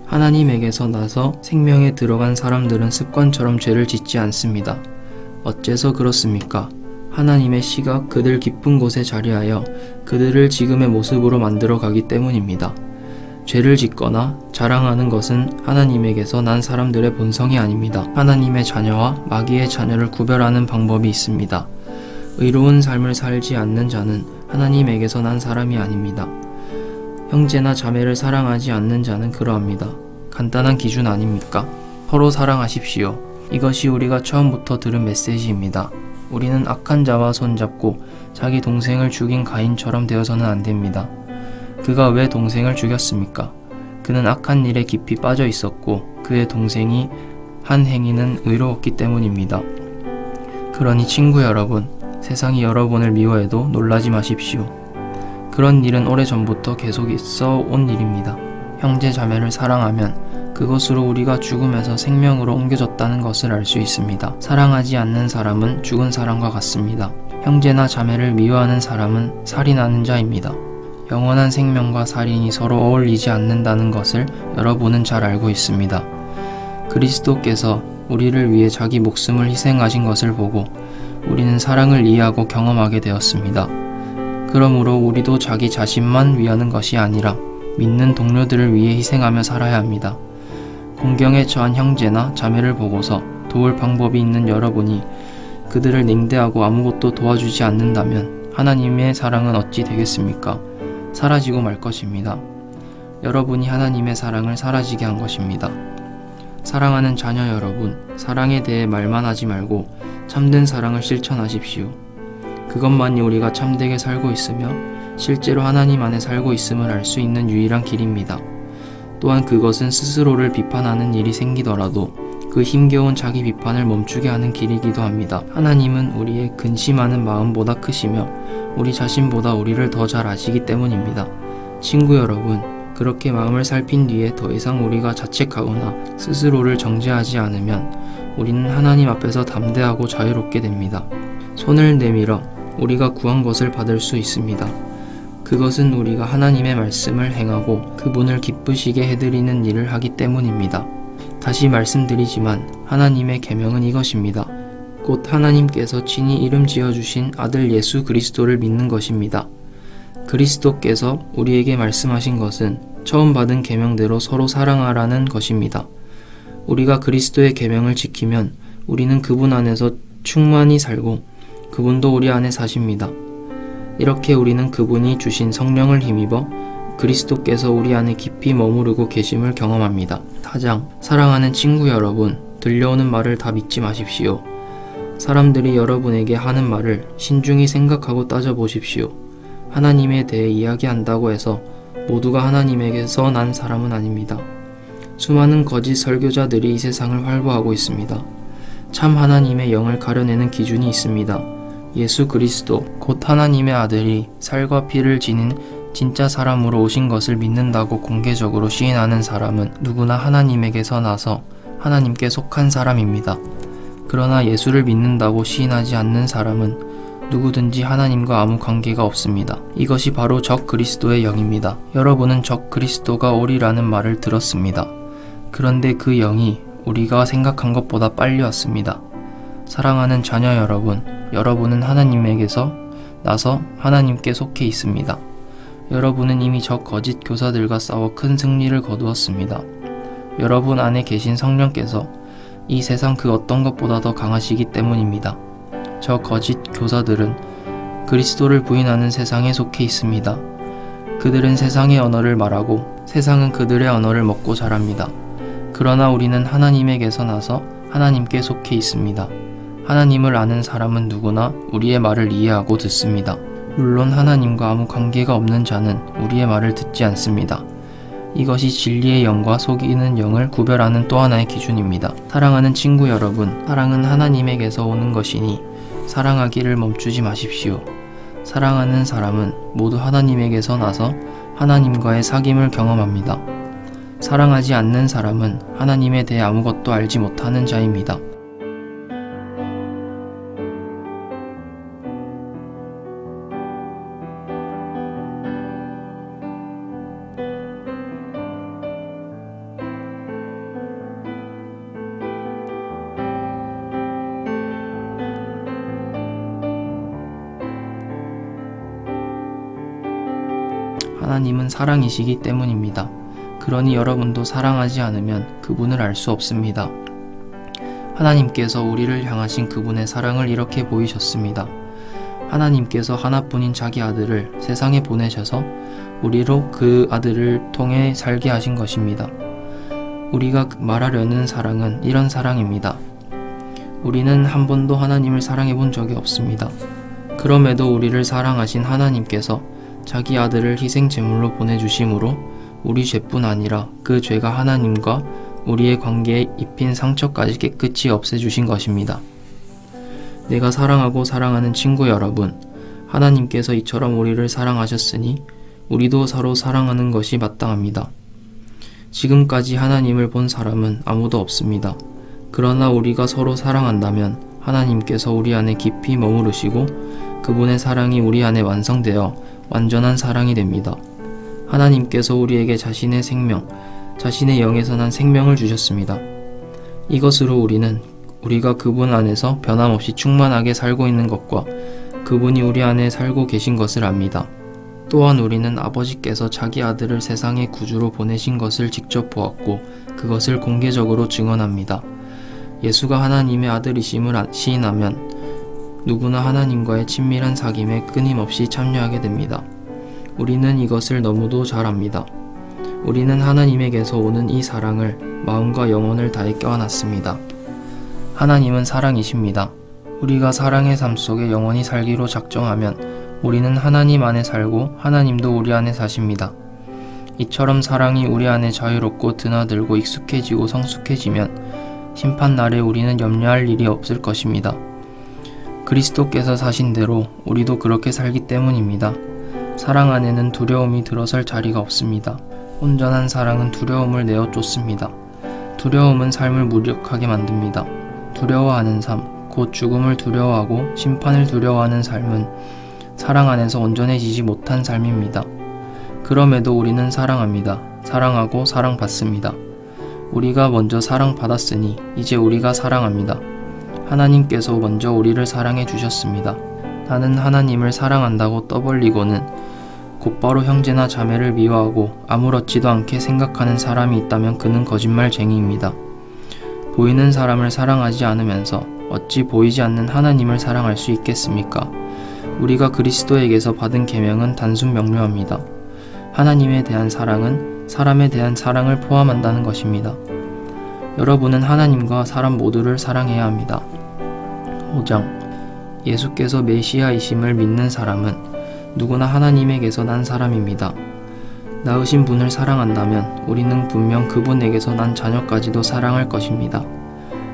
하나님에게서 나서 생명에 들어간 사람들은 습관처럼 죄를 짓지 않습니다. 어째서 그렇습니까? 하나님의 시각 그들 깊은 곳에 자리하여 그들을 지금의 모습으로 만들어 가기 때문입니다. 죄를 짓거나 자랑하는 것은 하나님에게서 난 사람들의 본성이 아닙니다. 하나님의 자녀와 마귀의 자녀를 구별하는 방법이 있습니다. 의로운 삶을 살지 않는 자는 하나님에게서 난 사람이 아닙니다. 형제나 자매를 사랑하지 않는 자는 그러합니다. 간단한 기준 아닙니까? 서로 사랑하십시오. 이것이 우리가 처음부터 들은 메시지입니다. 우리는 악한 자와 손잡고 자기 동생을 죽인 가인처럼 되어서는 안 됩니다. 그가 왜 동생을 죽였습니까? 그는 악한 일에 깊이 빠져 있었고 그의 동생이 한 행위는 의로웠기 때문입니다. 그러니 친구 여러분, 세상이 여러분을 미워해도 놀라지 마십시오. 그런 일은 오래전부터 계속 있어 온 일입니다. 형제 자매를 사랑하면 그것으로 우리가 죽음에서 생명으로 옮겨졌다는 것을 알 수 있습니다. 사랑하지 않는 사람은 죽은 사람과 같습니다. 형제나 자매를 미워하는 사람은 살인하는 자입니다. 영원한 생명과 살인이 서로 어울리지 않는다는 것을 여러분은 잘 알고 있습니다. 그리스도께서 우리를 위해 자기 목숨을 희생하신 것을 보고 우리는 사랑을 이해하고 경험하게 되었습니다. 그러므로 우리도 자기 자신만 위하는 것이 아니라 믿는 동료들을 위해 희생하며 살아야 합니다. 공경에 처한 형제나 자매를 보고서 도울 방법이 있는 여러분이 그들을 냉대하고 아무것도 도와주지 않는다면 하나님의 사랑은 어찌 되겠습니까? 사라지고 말 것입니다. 여러분이 하나님의 사랑을 사라지게 한 것입니다. 사랑하는 자녀 여러분, 사랑에 대해 말만 하지 말고 참된 사랑을 실천하십시오. 그것만이 우리가 참되게 살고 있으며 실제로 하나님 안에 살고 있음을 알 수 있는 유일한 길입니다. 또한 그것은 스스로를 비판하는 일이 생기더라도 그 힘겨운 자기 비판을 멈추게 하는 길이기도 합니다. 하나님은 우리의 근심하는 마음보다 크시며 우리 자신보다 우리를 더 잘 아시기 때문입니다. 친구 여러분, 그렇게 마음을 살핀 뒤에 더 이상 우리가 자책하거나 스스로를 정죄하지 않으면 우리는 하나님 앞에서 담대하고 자유롭게 됩니다. 손을 내밀어 우리가 구한 것을 받을 수 있습니다. 그것은 우리가 하나님의 말씀을 행하고 그분을 기쁘시게 해드리는 일을 하기 때문입니다. 다시 말씀드리지만 하나님의 계명은 이것입니다. 곧 하나님께서 친히 이름 지어주신 아들 예수 그리스도를 믿는 것입니다. 그리스도께서 우리에게 말씀하신 것은 처음 받은 계명대로 서로 사랑하라는 것입니다. 우리가 그리스도의 계명을 지키면 우리는 그분 안에서 충만히 살고 그분도 우리 안에 사십니다. 이렇게 우리는 그분이 주신 성령을 힘입어 그리스도께서 우리 안에 깊이 머무르고 계심을 경험합니다. 타장, 사랑하는 친구 여러분, 들려오는 말을 다 믿지 마십시오. 사람들이 여러분에게 하는 말을 신중히 생각하고 따져보십시오. 하나님에 대해 이야기한다고 해서 모두가 하나님에게서 난 사람은 아닙니다. 수많은 거짓 설교자들이 이 세상을 활보하고 있습니다. 참 하나님의 영을 가려내는 기준이 있습니다. 예수 그리스도, 곧 하나님의 아들이 살과 피를 지닌 진짜 사람으로 오신 것을 믿는다고 공개적으로 시인하는 사람은 누구나 하나님에게서 나서 하나님께 속한 사람입니다. 그러나 예수를 믿는다고 시인하지 않는 사람은 누구든지 하나님과 아무 관계가 없습니다. 이것이 바로 적 그리스도의 영입니다. 여러분은 적 그리스도가 오리라는 말을 들었습니다. 그런데 그 영이 우리가 생각한 것보다 빨리 왔습니다. 사랑하는 자녀 여러분, 여러분은 하나님에게서 나서 하나님께 속해 있습니다. 여러분은 이미 저 거짓 교사들과 싸워 큰 승리를 거두었습니다. 여러분 안에 계신 성령께서 이 세상 그 어떤 것보다 더 강하시기 때문입니다. 저 거짓 교사들은 그리스도를 부인하는 세상에 속해 있습니다. 그들은 세상의 언어를 말하고 세상은 그들의 언어를 먹고 자랍니다. 그러나 우리는 하나님에게서 나서 하나님께 속해 있습니다. 하나님을 아는 사람은 누구나 우리의 말을 이해하고 듣습니다. 물론 하나님과 아무 관계가 없는 자는 우리의 말을 듣지 않습니다. 이것이 진리의 영과 속이는 영을 구별하는 또 하나의 기준입니다. 사랑하는 친구 여러분, 사랑은 하나님에게서 오는 것이니 사랑하기를 멈추지 마십시오. 사랑하는 사람은 모두 하나님에게서 나서 하나님과의 사귐을 경험합니다. 사랑하지 않는 사람은 하나님에 대해 아무것도 알지 못하는 자입니다. 하나님은 사랑이시기 때문입니다. 그러니 여러분도 사랑하지 않으면 그분을 알 수 없습니다. 하나님께서 우리를 향하신 그분의 사랑을 이렇게 보이셨습니다. 하나님께서 하나뿐인 자기 아들을 세상에 보내셔서 우리로 그 아들을 통해 살게 하신 것입니다. 우리가 말하려는 사랑은 이런 사랑입니다. 우리는 한 번도 하나님을 사랑해 본 적이 없습니다. 그럼에도 우리를 사랑하신 하나님께서 자기 아들을 희생 제물로 보내주심으로 우리 죄뿐 아니라 그 죄가 하나님과 우리의 관계에 입힌 상처까지 깨끗이 없애주신 것입니다. 내가 사랑하고 사랑하는 친구 여러분, 하나님께서 이처럼 우리를 사랑하셨으니 우리도 서로 사랑하는 것이 마땅합니다. 지금까지 하나님을 본 사람은 아무도 없습니다. 그러나 우리가 서로 사랑한다면 하나님께서 우리 안에 깊이 머무르시고 그분의 사랑이 우리 안에 완성되어 완전한 사랑이 됩니다. 하나님께서 우리에게 자신의 생명, 자신의 영에서 난 생명을 주셨습니다. 이것으로 우리는 우리가 그분 안에서 변함없이 충만하게 살고 있는 것과 그분이 우리 안에 살고 계신 것을 압니다. 또한 우리는 아버지께서 자기 아들을 세상의 구주로 보내신 것을 직접 보았고 그것을 공개적으로 증언합니다. 예수가 하나님의 아들이심을 시인하면 누구나 하나님과의 친밀한 사귐에 끊임없이 참여하게 됩니다. 우리는 이것을 너무도 잘 압니다. 우리는 하나님에게서 오는 이 사랑을 마음과 영혼을 다해 껴안았습니다. 하나님은 사랑이십니다. 우리가 사랑의 삶 속에 영원히 살기로 작정하면 우리는 하나님 안에 살고 하나님도 우리 안에 사십니다. 이처럼 사랑이 우리 안에 자유롭고 드나들고 익숙해지고 성숙해지면 심판날에 우리는 염려할 일이 없을 것입니다. 그리스도께서 사신 대로 우리도 그렇게 살기 때문입니다. 사랑 안에는 두려움이 들어설 자리가 없습니다. 온전한 사랑은 두려움을 내어 쫓습니다. 두려움은 삶을 무력하게 만듭니다. 두려워하는 삶, 곧 죽음을 두려워하고 심판을 두려워하는 삶은 사랑 안에서 온전해지지 못한 삶입니다. 그럼에도 우리는 사랑합니다. 사랑하고 사랑받습니다. 우리가 먼저 사랑받았으니 이제 우리가 사랑합니다. 하나님께서 먼저 우리를 사랑해 주셨습니다. 나는 하나님을 사랑한다고 떠벌리고는 곧바로 형제나 자매를 미워하고 아무렇지도 않게 생각하는 사람이 있다면 그는 거짓말쟁이입니다. 보이는 사람을 사랑하지 않으면서 어찌 보이지 않는 하나님을 사랑할 수 있겠습니까? 우리가 그리스도에게서 받은 계명은 단순 명료합니다. 하나님에 대한 사랑은 사람에 대한 사랑을 포함한다는 것입니다. 여러분은 하나님과 사람 모두를 사랑해야 합니다. 5장 예수께서 메시아이심을 믿는 사람은 누구나 하나님에게서 난 사람입니다. 낳으신 분을 사랑한다면 우리는 분명 그분에게서 난 자녀까지도 사랑할 것입니다.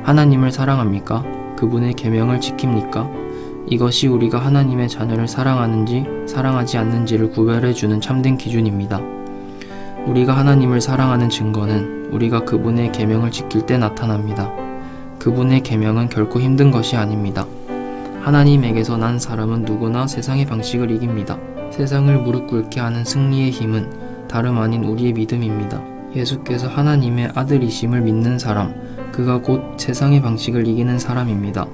하나님을 사랑합니까? 그분의 계명을 지킵니까? 이것이 우리가 하나님의 자녀를 사랑하는지 사랑하지 않는지를 구별해주는 참된 기준입니다. 우리가 하나님을 사랑하는 증거는 우리가 그분의 계명을 지킬 때 나타납니다. 그분의 계명은 결코 힘든 것이 아닙니다. 하나님에게서 난 사람은 누구나 세상의 방식을 이깁니다. 세상을 무릎 꿇게 하는 승리의 힘은 다름 아닌 우리의 믿음입니다. 예수께서 하나님의 아들이심을 믿는 사람, 그가 곧 세상의 방식을 이기는 사람입니다.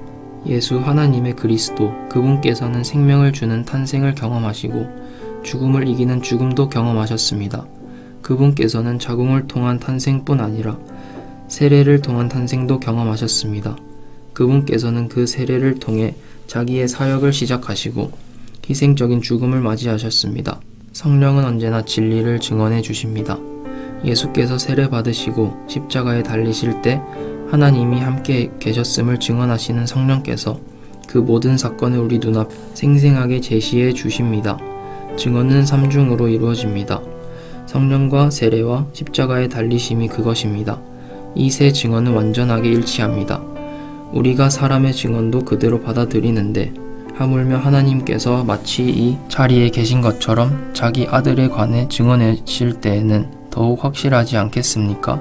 예수 하나님의 그리스도, 그분께서는 생명을 주는 탄생을 경험하시고 죽음을 이기는 죽음도 경험하셨습니다. 그분께서는 자궁을 통한 탄생뿐 아니라 세례를 통한 탄생도 경험하셨습니다. 그분께서는 그 세례를 통해 자기의 사역을 시작하시고 희생적인 죽음을 맞이하셨습니다. 성령은 언제나 진리를 증언해 주십니다. 예수께서 세례 받으시고 십자가에 달리실 때 하나님이 함께 계셨음을 증언하시는 성령께서 그 모든 사건을 우리 눈앞 생생하게 제시해 주십니다. 증언은 3중으로 이루어집니다. 성령과 세례와 십자가의 달리심이 그것입니다. 이 세 증언은 완전하게 일치합니다. 우리가 사람의 증언도 그대로 받아들이는데 하물며 하나님께서 마치 이 자리에 계신 것처럼 자기 아들에 관해 증언하실 때에는 더욱 확실하지 않겠습니까?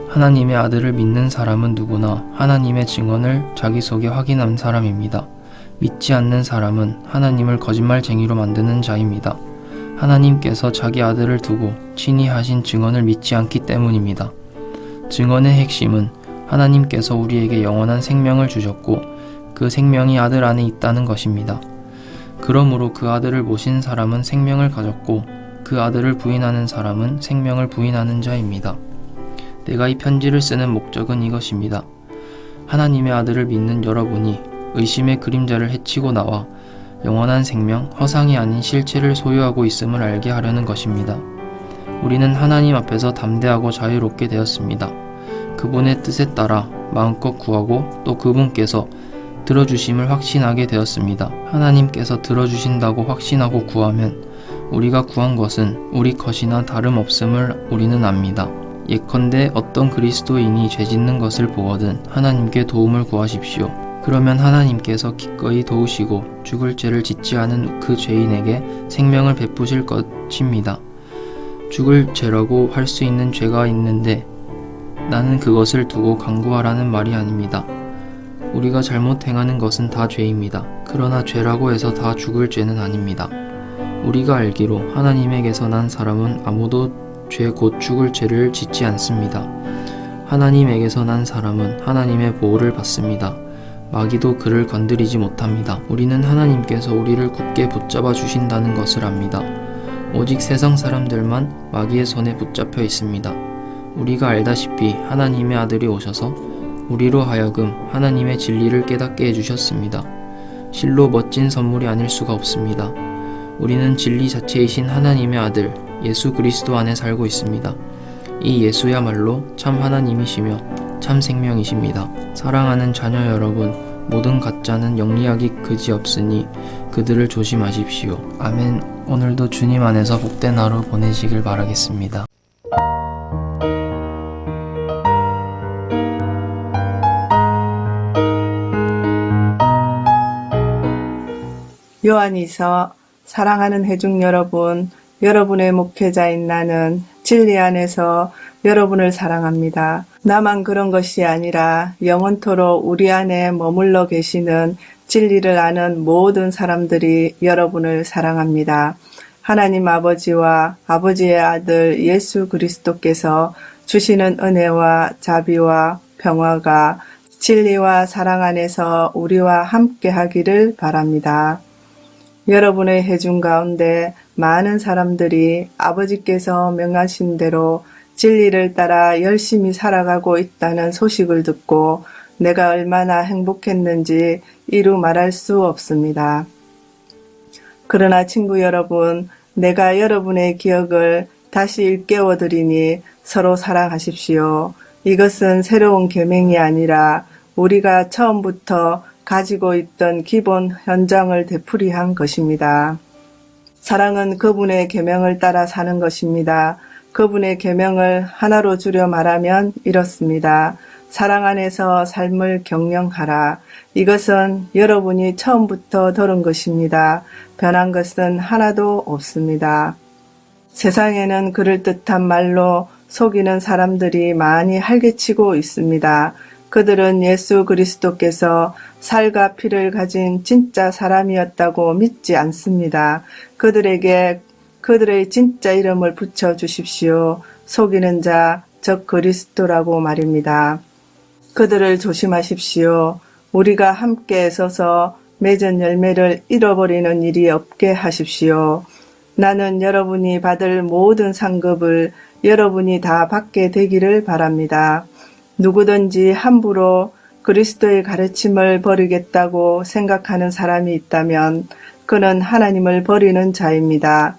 하나님의 아들을 믿는 사람은 누구나 하나님의 증언을 자기 속에 확인한 사람입니다. 믿지 않는 사람은 하나님을 거짓말쟁이로 만드는 자입니다. 하나님께서 자기 아들을 두고 친히 하신 증언을 믿지 않기 때문입니다. 증언의 핵심은 하나님께서 우리에게 영원한 생명을 주셨고 그 생명이 아들 안에 있다는 것입니다. 그러므로 그 아들을 모신 사람은 생명을 가졌고 그 아들을 부인하는 사람은 생명을 부인하는 자입니다. 내가 이 편지를 쓰는 목적은 이것입니다. 하나님의 아들을 믿는 여러분이 의심의 그림자를 헤치고 나와 영원한 생명, 허상이 아닌 실체를 소유하고 있음을 알게 하려는 것입니다. 우리는 하나님 앞에서 담대하고 자유롭게 되었습니다. 그분의 뜻에 따라 마음껏 구하고 또 그분께서 들어주심을 확신하게 되었습니다. 하나님께서 들어주신다고 확신하고 구하면 우리가 구한 것은 우리 것이나 다름없음을 우리는 압니다. 예컨대 어떤 그리스도인이 죄짓는 것을 보거든 하나님께 도움을 구하십시오. 그러면 하나님께서 기꺼이 도우시고 죽을 죄를 짓지 않은 그 죄인에게 생명을 베푸실 것입니다. 죽을 죄라고 할 수 있는 죄가 있는데 나는 그것을 두고 강구하라는 말이 아닙니다. 우리가 잘못 행하는 것은 다 죄입니다. 그러나 죄라고 해서 다 죽을 죄는 아닙니다. 우리가 알기로 하나님에게서 난 사람은 아무도 죄 곧 죽을 죄를 짓지 않습니다. 하나님에게서 난 사람은 하나님의 보호를 받습니다. 마귀도 그를 건드리지 못합니다. 우리는 하나님께서 우리를 굳게 붙잡아 주신다는 것을 압니다. 오직 세상 사람들만 마귀의 손에 붙잡혀 있습니다. 우리가 알다시피 하나님의 아들이 오셔서 우리로 하여금 하나님의 진리를 깨닫게 해주셨습니다. 실로 멋진 선물이 아닐 수가 없습니다. 우리는 진리 자체이신 하나님의 아들 예수 그리스도 안에 살고 있습니다. 이 예수야말로 참 하나님이시며 참 생명이십니다. 사랑하는 자녀 여러분, 모든 가짜는 영리하기 그지없으니 그들을 조심하십시오. 아멘. 오늘도 주님 안에서 복된 하루 보내시길 바라겠습니다. 요한이서 사랑하는 회중 여러분, 여러분의 목회자인 나는 진리 안에서 여러분을 사랑합니다. 나만 그런 것이 아니라 영원토록 우리 안에 머물러 계시는 진리를 아는 모든 사람들이 여러분을 사랑합니다. 하나님 아버지와 아버지의 아들 예수 그리스도께서 주시는 은혜와 자비와 평화가 진리와 사랑 안에서 우리와 함께 하기를 바랍니다. 여러분의 회중 가운데 많은 사람들이 아버지께서 명하신 대로 진리를 따라 열심히 살아가고 있다는 소식을 듣고 내가 얼마나 행복했는지 이루 말할 수 없습니다. 그러나 친구 여러분, 내가 여러분의 기억을 다시 일깨워 드리니 서로 사랑하십시오. 이것은 새로운 계명이 아니라 우리가 처음부터 가지고 있던 기본 현장을 되풀이한 것입니다. 사랑은 그분의 계명을 따라 사는 것입니다. 그분의 계명을 하나로 줄여 말하면 이렇습니다. 사랑 안에서 삶을 경영하라. 이것은 여러분이 처음부터 들은 것입니다. 변한 것은 하나도 없습니다. 세상에는 그럴듯한 말로 속이는 사람들이 많이 활개치고 있습니다. 그들은 예수 그리스도께서 살과 피를 가진 진짜 사람이었다고 믿지 않습니다. 그들에게 그들의 진짜 이름을 붙여주십시오. 속이는 자, 즉 그리스도라고 말입니다. 그들을 조심하십시오. 우리가 함께 서서 맺은 열매를 잃어버리는 일이 없게 하십시오. 나는 여러분이 받을 모든 상급을 여러분이 다 받게 되기를 바랍니다. 누구든지 함부로 그리스도의 가르침을 버리겠다고 생각하는 사람이 있다면 그는 하나님을 버리는 자입니다.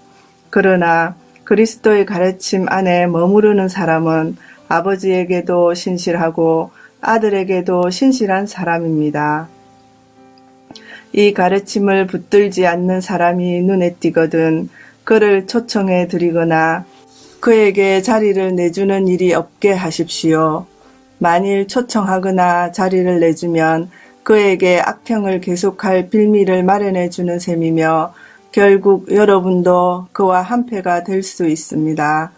그러나 그리스도의 가르침 안에 머무르는 사람은 아버지에게도 신실하고 아들에게도 신실한 사람입니다. 이 가르침을 붙들지 않는 사람이 눈에 띄거든 그를 초청해 드리거나 그에게 자리를 내주는 일이 없게 하십시오. 만일 초청하거나 자리를 내주면 그에게 악평을 계속할 빌미를 마련해 주는 셈이며 결국 여러분도 그와 한패가 될 수 있습니다.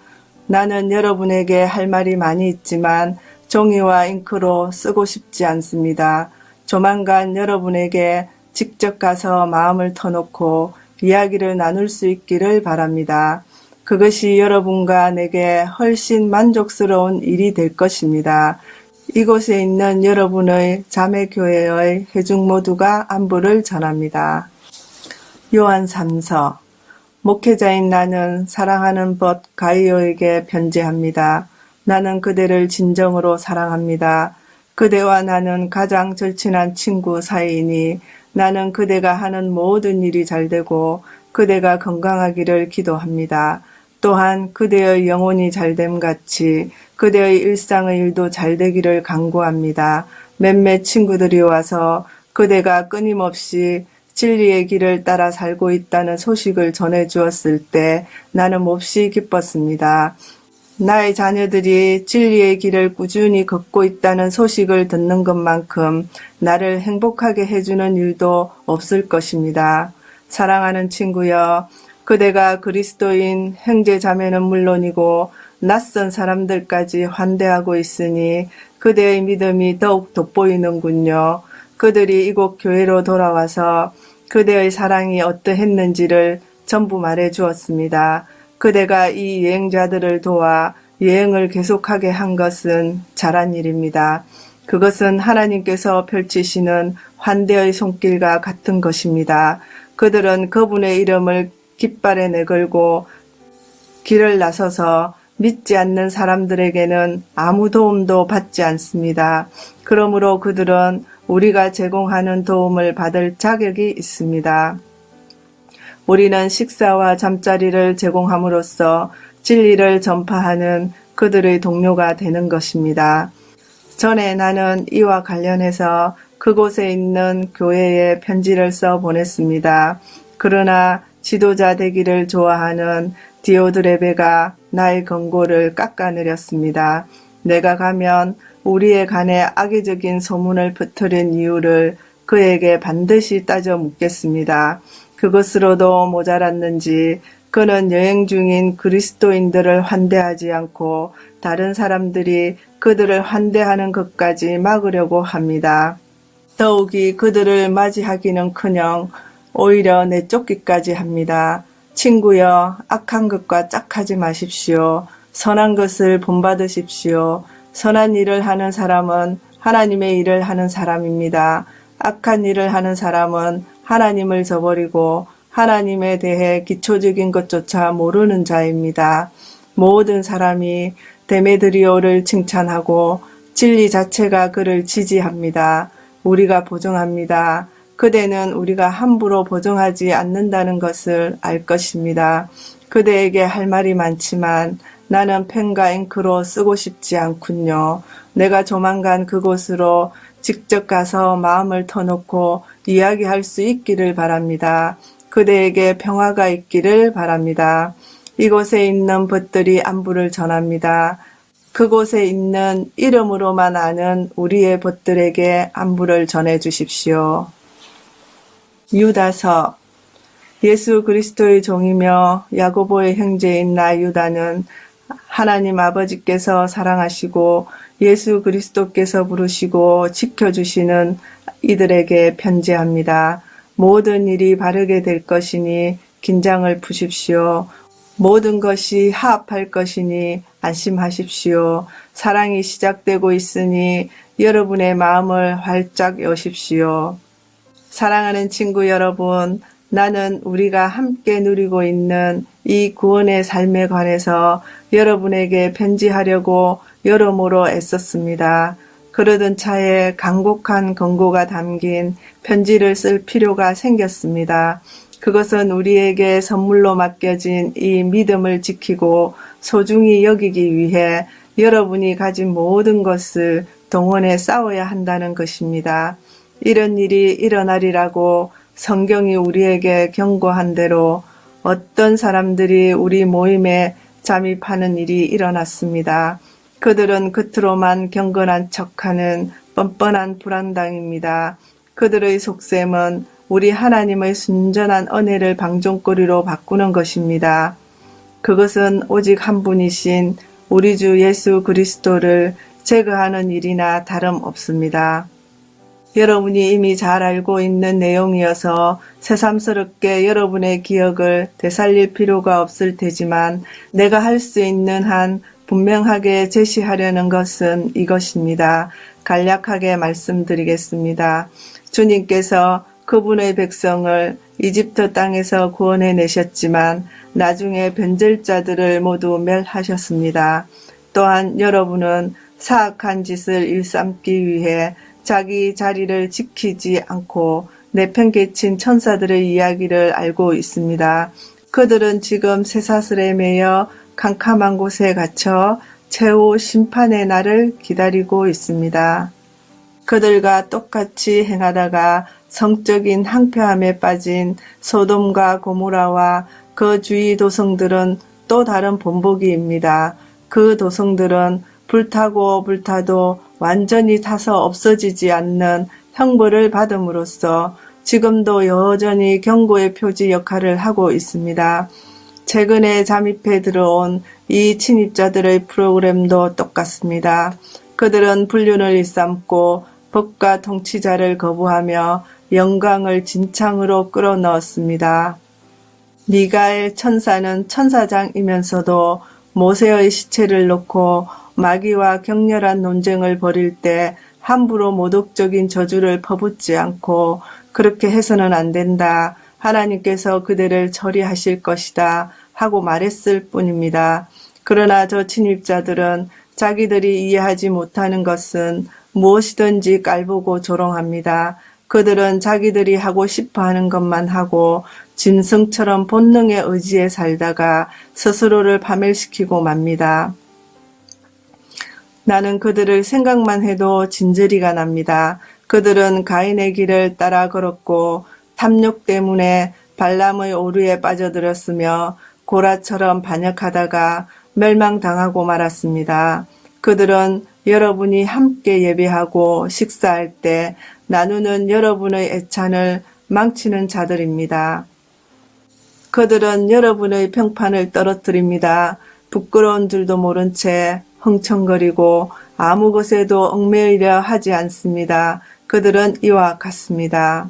나는 여러분에게 할 말이 많이 있지만 종이와 잉크로 쓰고 싶지 않습니다. 조만간 여러분에게 직접 가서 마음을 터놓고 이야기를 나눌 수 있기를 바랍니다. 그것이 여러분과 내게 훨씬 만족스러운 일이 될 것입니다. 이곳에 있는 여러분의 자매교회의 회중 모두가 안부를 전합니다. 요한 3서 목회자인 나는 사랑하는 벗 가이오에게 편지합니다. 나는 그대를 진정으로 사랑합니다. 그대와 나는 가장 절친한 친구 사이이니 나는 그대가 하는 모든 일이 잘되고 그대가 건강하기를 기도합니다. 또한 그대의 영혼이 잘됨 같이 그대의 일상의 일도 잘되기를 간구합니다. 몇몇 친구들이 와서 그대가 끊임없이 진리의 길을 따라 살고 있다는 소식을 전해주었을 때 나는 몹시 기뻤습니다. 나의 자녀들이 진리의 길을 꾸준히 걷고 있다는 소식을 듣는 것만큼 나를 행복하게 해주는 일도 없을 것입니다. 사랑하는 친구여, 그대가 그리스도인 형제 자매는 물론이고 낯선 사람들까지 환대하고 있으니 그대의 믿음이 더욱 돋보이는군요. 그들이 이곳 교회로 돌아와서 그대의 사랑이 어떠했는지를 전부 말해 주었습니다. 그대가 이 여행자들을 도와 여행을 계속하게 한 것은 잘한 일입니다. 그것은 하나님께서 펼치시는 환대의 손길과 같은 것입니다. 그들은 그분의 이름을 깃발에 내걸고 길을 나서서 믿지 않는 사람들에게는 아무 도움도 받지 않습니다. 그러므로 그들은 우리가 제공하는 도움을 받을 자격이 있습니다. 우리는 식사와 잠자리를 제공함으로써 진리를 전파하는 그들의 동료가 되는 것입니다. 전에 나는 이와 관련해서 그곳에 있는 교회에 편지를 써 보냈습니다. 그러나 지도자 되기를 좋아하는 디오드레베가 나의 권고를 깎아내렸습니다. 내가 가면 우리에 관해 악의적인 소문을 퍼뜨린 이유를 그에게 반드시 따져 묻겠습니다. 그것으로도 모자랐는지 그는 여행 중인 그리스도인들을 환대하지 않고 다른 사람들이 그들을 환대하는 것까지 막으려고 합니다. 더욱이 그들을 맞이하기는커녕 오히려 내쫓기까지 합니다. 친구여, 악한 것과 짝하지 마십시오. 선한 것을 본받으십시오. 선한 일을 하는 사람은 하나님의 일을 하는 사람입니다. 악한 일을 하는 사람은 하나님을 저버리고 하나님에 대해 기초적인 것조차 모르는 자입니다. 모든 사람이 데메드리오를 칭찬하고 진리 자체가 그를 지지합니다. 우리가 보증합니다. 그대는 우리가 함부로 보증하지 않는다는 것을 알 것입니다. 그대에게 할 말이 많지만 나는 펜과 잉크로 쓰고 싶지 않군요. 내가 조만간 그곳으로 직접 가서 마음을 터놓고 이야기할 수 있기를 바랍니다. 그대에게 평화가 있기를 바랍니다. 이곳에 있는 벗들이 안부를 전합니다. 그곳에 있는 이름으로만 아는 우리의 벗들에게 안부를 전해 주십시오. 유다서. 예수 그리스도의 종이며 야고보의 형제인 나 유다는 하나님 아버지께서 사랑하시고 예수 그리스도께서 부르시고 지켜주시는 이들에게 편지합니다. 모든 일이 바르게 될 것이니 긴장을 푸십시오. 모든 것이 화합할 것이니 안심하십시오. 사랑이 시작되고 있으니 여러분의 마음을 활짝 여십시오. 사랑하는 친구 여러분, 나는 우리가 함께 누리고 있는 이 구원의 삶에 관해서 여러분에게 편지하려고 여러모로 애썼습니다. 그러던 차에 간곡한 권고가 담긴 편지를 쓸 필요가 생겼습니다. 그것은 우리에게 선물로 맡겨진 이 믿음을 지키고 소중히 여기기 위해 여러분이 가진 모든 것을 동원해 싸워야 한다는 것입니다. 이런 일이 일어나리라고 성경이 우리에게 경고한 대로 어떤 사람들이 우리 모임에 잠입하는 일이 일어났습니다. 그들은 겉으로만 경건한 척하는 뻔뻔한 불안당입니다. 그들의 속셈은 우리 하나님의 순전한 은혜를 방종거리로 바꾸는 것입니다. 그것은 오직 한 분이신 우리 주 예수 그리스도를 제거하는 일이나 다름없습니다. 여러분이 이미 잘 알고 있는 내용이어서 새삼스럽게 여러분의 기억을 되살릴 필요가 없을 테지만 내가 할 수 있는 한 분명하게 제시하려는 것은 이것입니다. 간략하게 말씀드리겠습니다. 주님께서 그분의 백성을 이집트 땅에서 구원해 내셨지만 나중에 변절자들을 모두 멸하셨습니다. 또한 여러분은 사악한 짓을 일삼기 위해 자기 자리를 지키지 않고 내팽개친 천사들의 이야기를 알고 있습니다. 그들은 지금 쇠사슬에 매여 캄캄한 곳에 갇혀 최후 심판의 날을 기다리고 있습니다. 그들과 똑같이 행하다가 성적인 항폐함에 빠진 소돔과 고모라와 그 주위 도성들은 또 다른 본보기입니다. 그 도성들은 불타고 불타도 완전히 타서 없어지지 않는 형벌을 받음으로써 지금도 여전히 경고의 표지 역할을 하고 있습니다. 최근에 잠입해 들어온 이 침입자들의 프로그램도 똑같습니다. 그들은 불륜을 일삼고 법과 통치자를 거부하며 영광을 진창으로 끌어넣었습니다. 미가엘 천사는 천사장이면서도 모세의 시체를 놓고 마귀와 격렬한 논쟁을 벌일 때 함부로 모독적인 저주를 퍼붓지 않고 그렇게 해서는 안 된다. 하나님께서 그대를 처리하실 것이다. 하고 말했을 뿐입니다. 그러나 저 침입자들은 자기들이 이해하지 못하는 것은 무엇이든지 깔보고 조롱합니다. 그들은 자기들이 하고 싶어 하는 것만 하고 짐승처럼 본능의 의지에 살다가 스스로를 파멸시키고 맙니다. 나는 그들을 생각만 해도 진저리가 납니다. 그들은 가인의 길을 따라 걸었고 탐욕 때문에 발람의 오류에 빠져들었으며 고라처럼 반역하다가 멸망당하고 말았습니다. 그들은 여러분이 함께 예배하고 식사할 때 나누는 여러분의 애찬을 망치는 자들입니다. 그들은 여러분의 평판을 떨어뜨립니다. 부끄러운 줄도 모른 채 흥청거리고 아무 것에도 얽매이려 하지 않습니다. 그들은 이와 같습니다.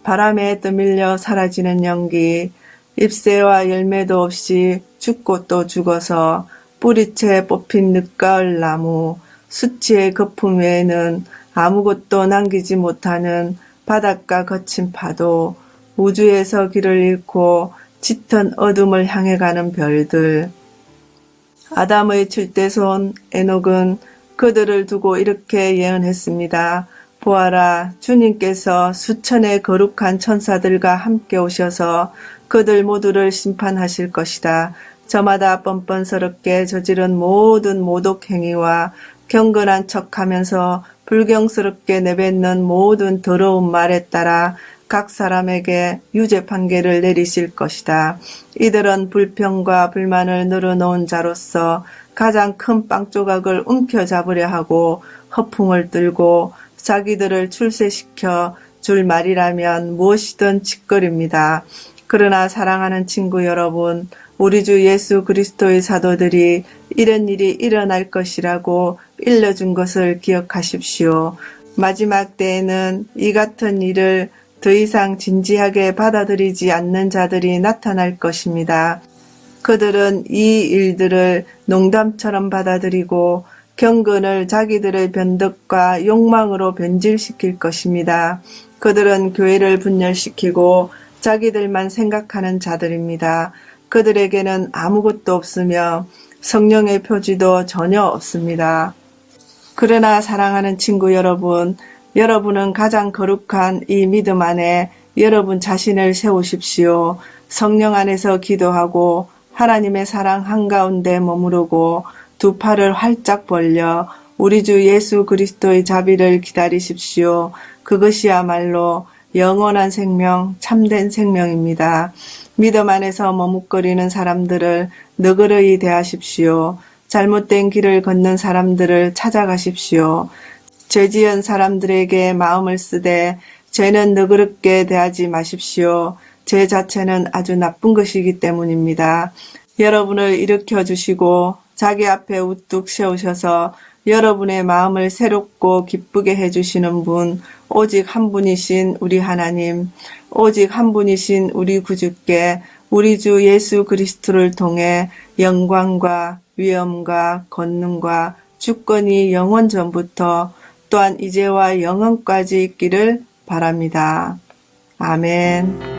바람에 떠밀려 사라지는 연기, 잎새와 열매도 없이 죽고 또 죽어서 뿌리채 뽑힌 늦가을 나무, 수치의 거품 외에는 아무것도 남기지 못하는 바닷가 거친 파도, 우주에서 길을 잃고 짙은 어둠을 향해 가는 별들. 아담의 칠대손 에녹은 그들을 두고 이렇게 예언했습니다. 보아라, 주님께서 수천의 거룩한 천사들과 함께 오셔서 그들 모두를 심판하실 것이다. 저마다 뻔뻔스럽게 저지른 모든 모독 행위와 경건한 척하면서 불경스럽게 내뱉는 모든 더러운 말에 따라 각 사람에게 유죄 판결을 내리실 것이다. 이들은 불평과 불만을 늘어놓은 자로서 가장 큰 빵조각을 움켜잡으려 하고 허풍을 들고 자기들을 출세시켜 줄 말이라면 무엇이든 짓거립니다. 그러나 사랑하는 친구 여러분, 우리 주 예수 그리스도의 사도들이 이런 일이 일어날 것이라고 일러준 것을 기억하십시오. 마지막 때에는 이 같은 일을 더 이상 진지하게 받아들이지 않는 자들이 나타날 것입니다. 그들은 이 일들을 농담처럼 받아들이고 경건을 자기들의 변덕과 욕망으로 변질시킬 것입니다. 그들은 교회를 분열시키고 자기들만 생각하는 자들입니다. 그들에게는 아무것도 없으며 성령의 표지도 전혀 없습니다. 그러나 사랑하는 친구 여러분, 여러분은 가장 거룩한 이 믿음 안에 여러분 자신을 세우십시오. 성령 안에서 기도하고 하나님의 사랑 한가운데 머무르고 두 팔을 활짝 벌려 우리 주 예수 그리스도의 자비를 기다리십시오. 그것이야말로 영원한 생명, 참된 생명입니다. 믿음 안에서 머뭇거리는 사람들을 너그러이 대하십시오. 잘못된 길을 걷는 사람들을 찾아가십시오. 죄지은 사람들에게 마음을 쓰되 죄는 너그럽게 대하지 마십시오. 죄 자체는 아주 나쁜 것이기 때문입니다. 여러분을 일으켜 주시고 자기 앞에 우뚝 세우셔서 여러분의 마음을 새롭고 기쁘게 해주시는 분, 오직 한 분이신 우리 하나님, 오직 한 분이신 우리 구주께 우리 주 예수 그리스도를 통해 영광과 위엄과 권능과 주권이 영원 전부터 또한 이제와 영원까지 있기를 바랍니다. 아멘.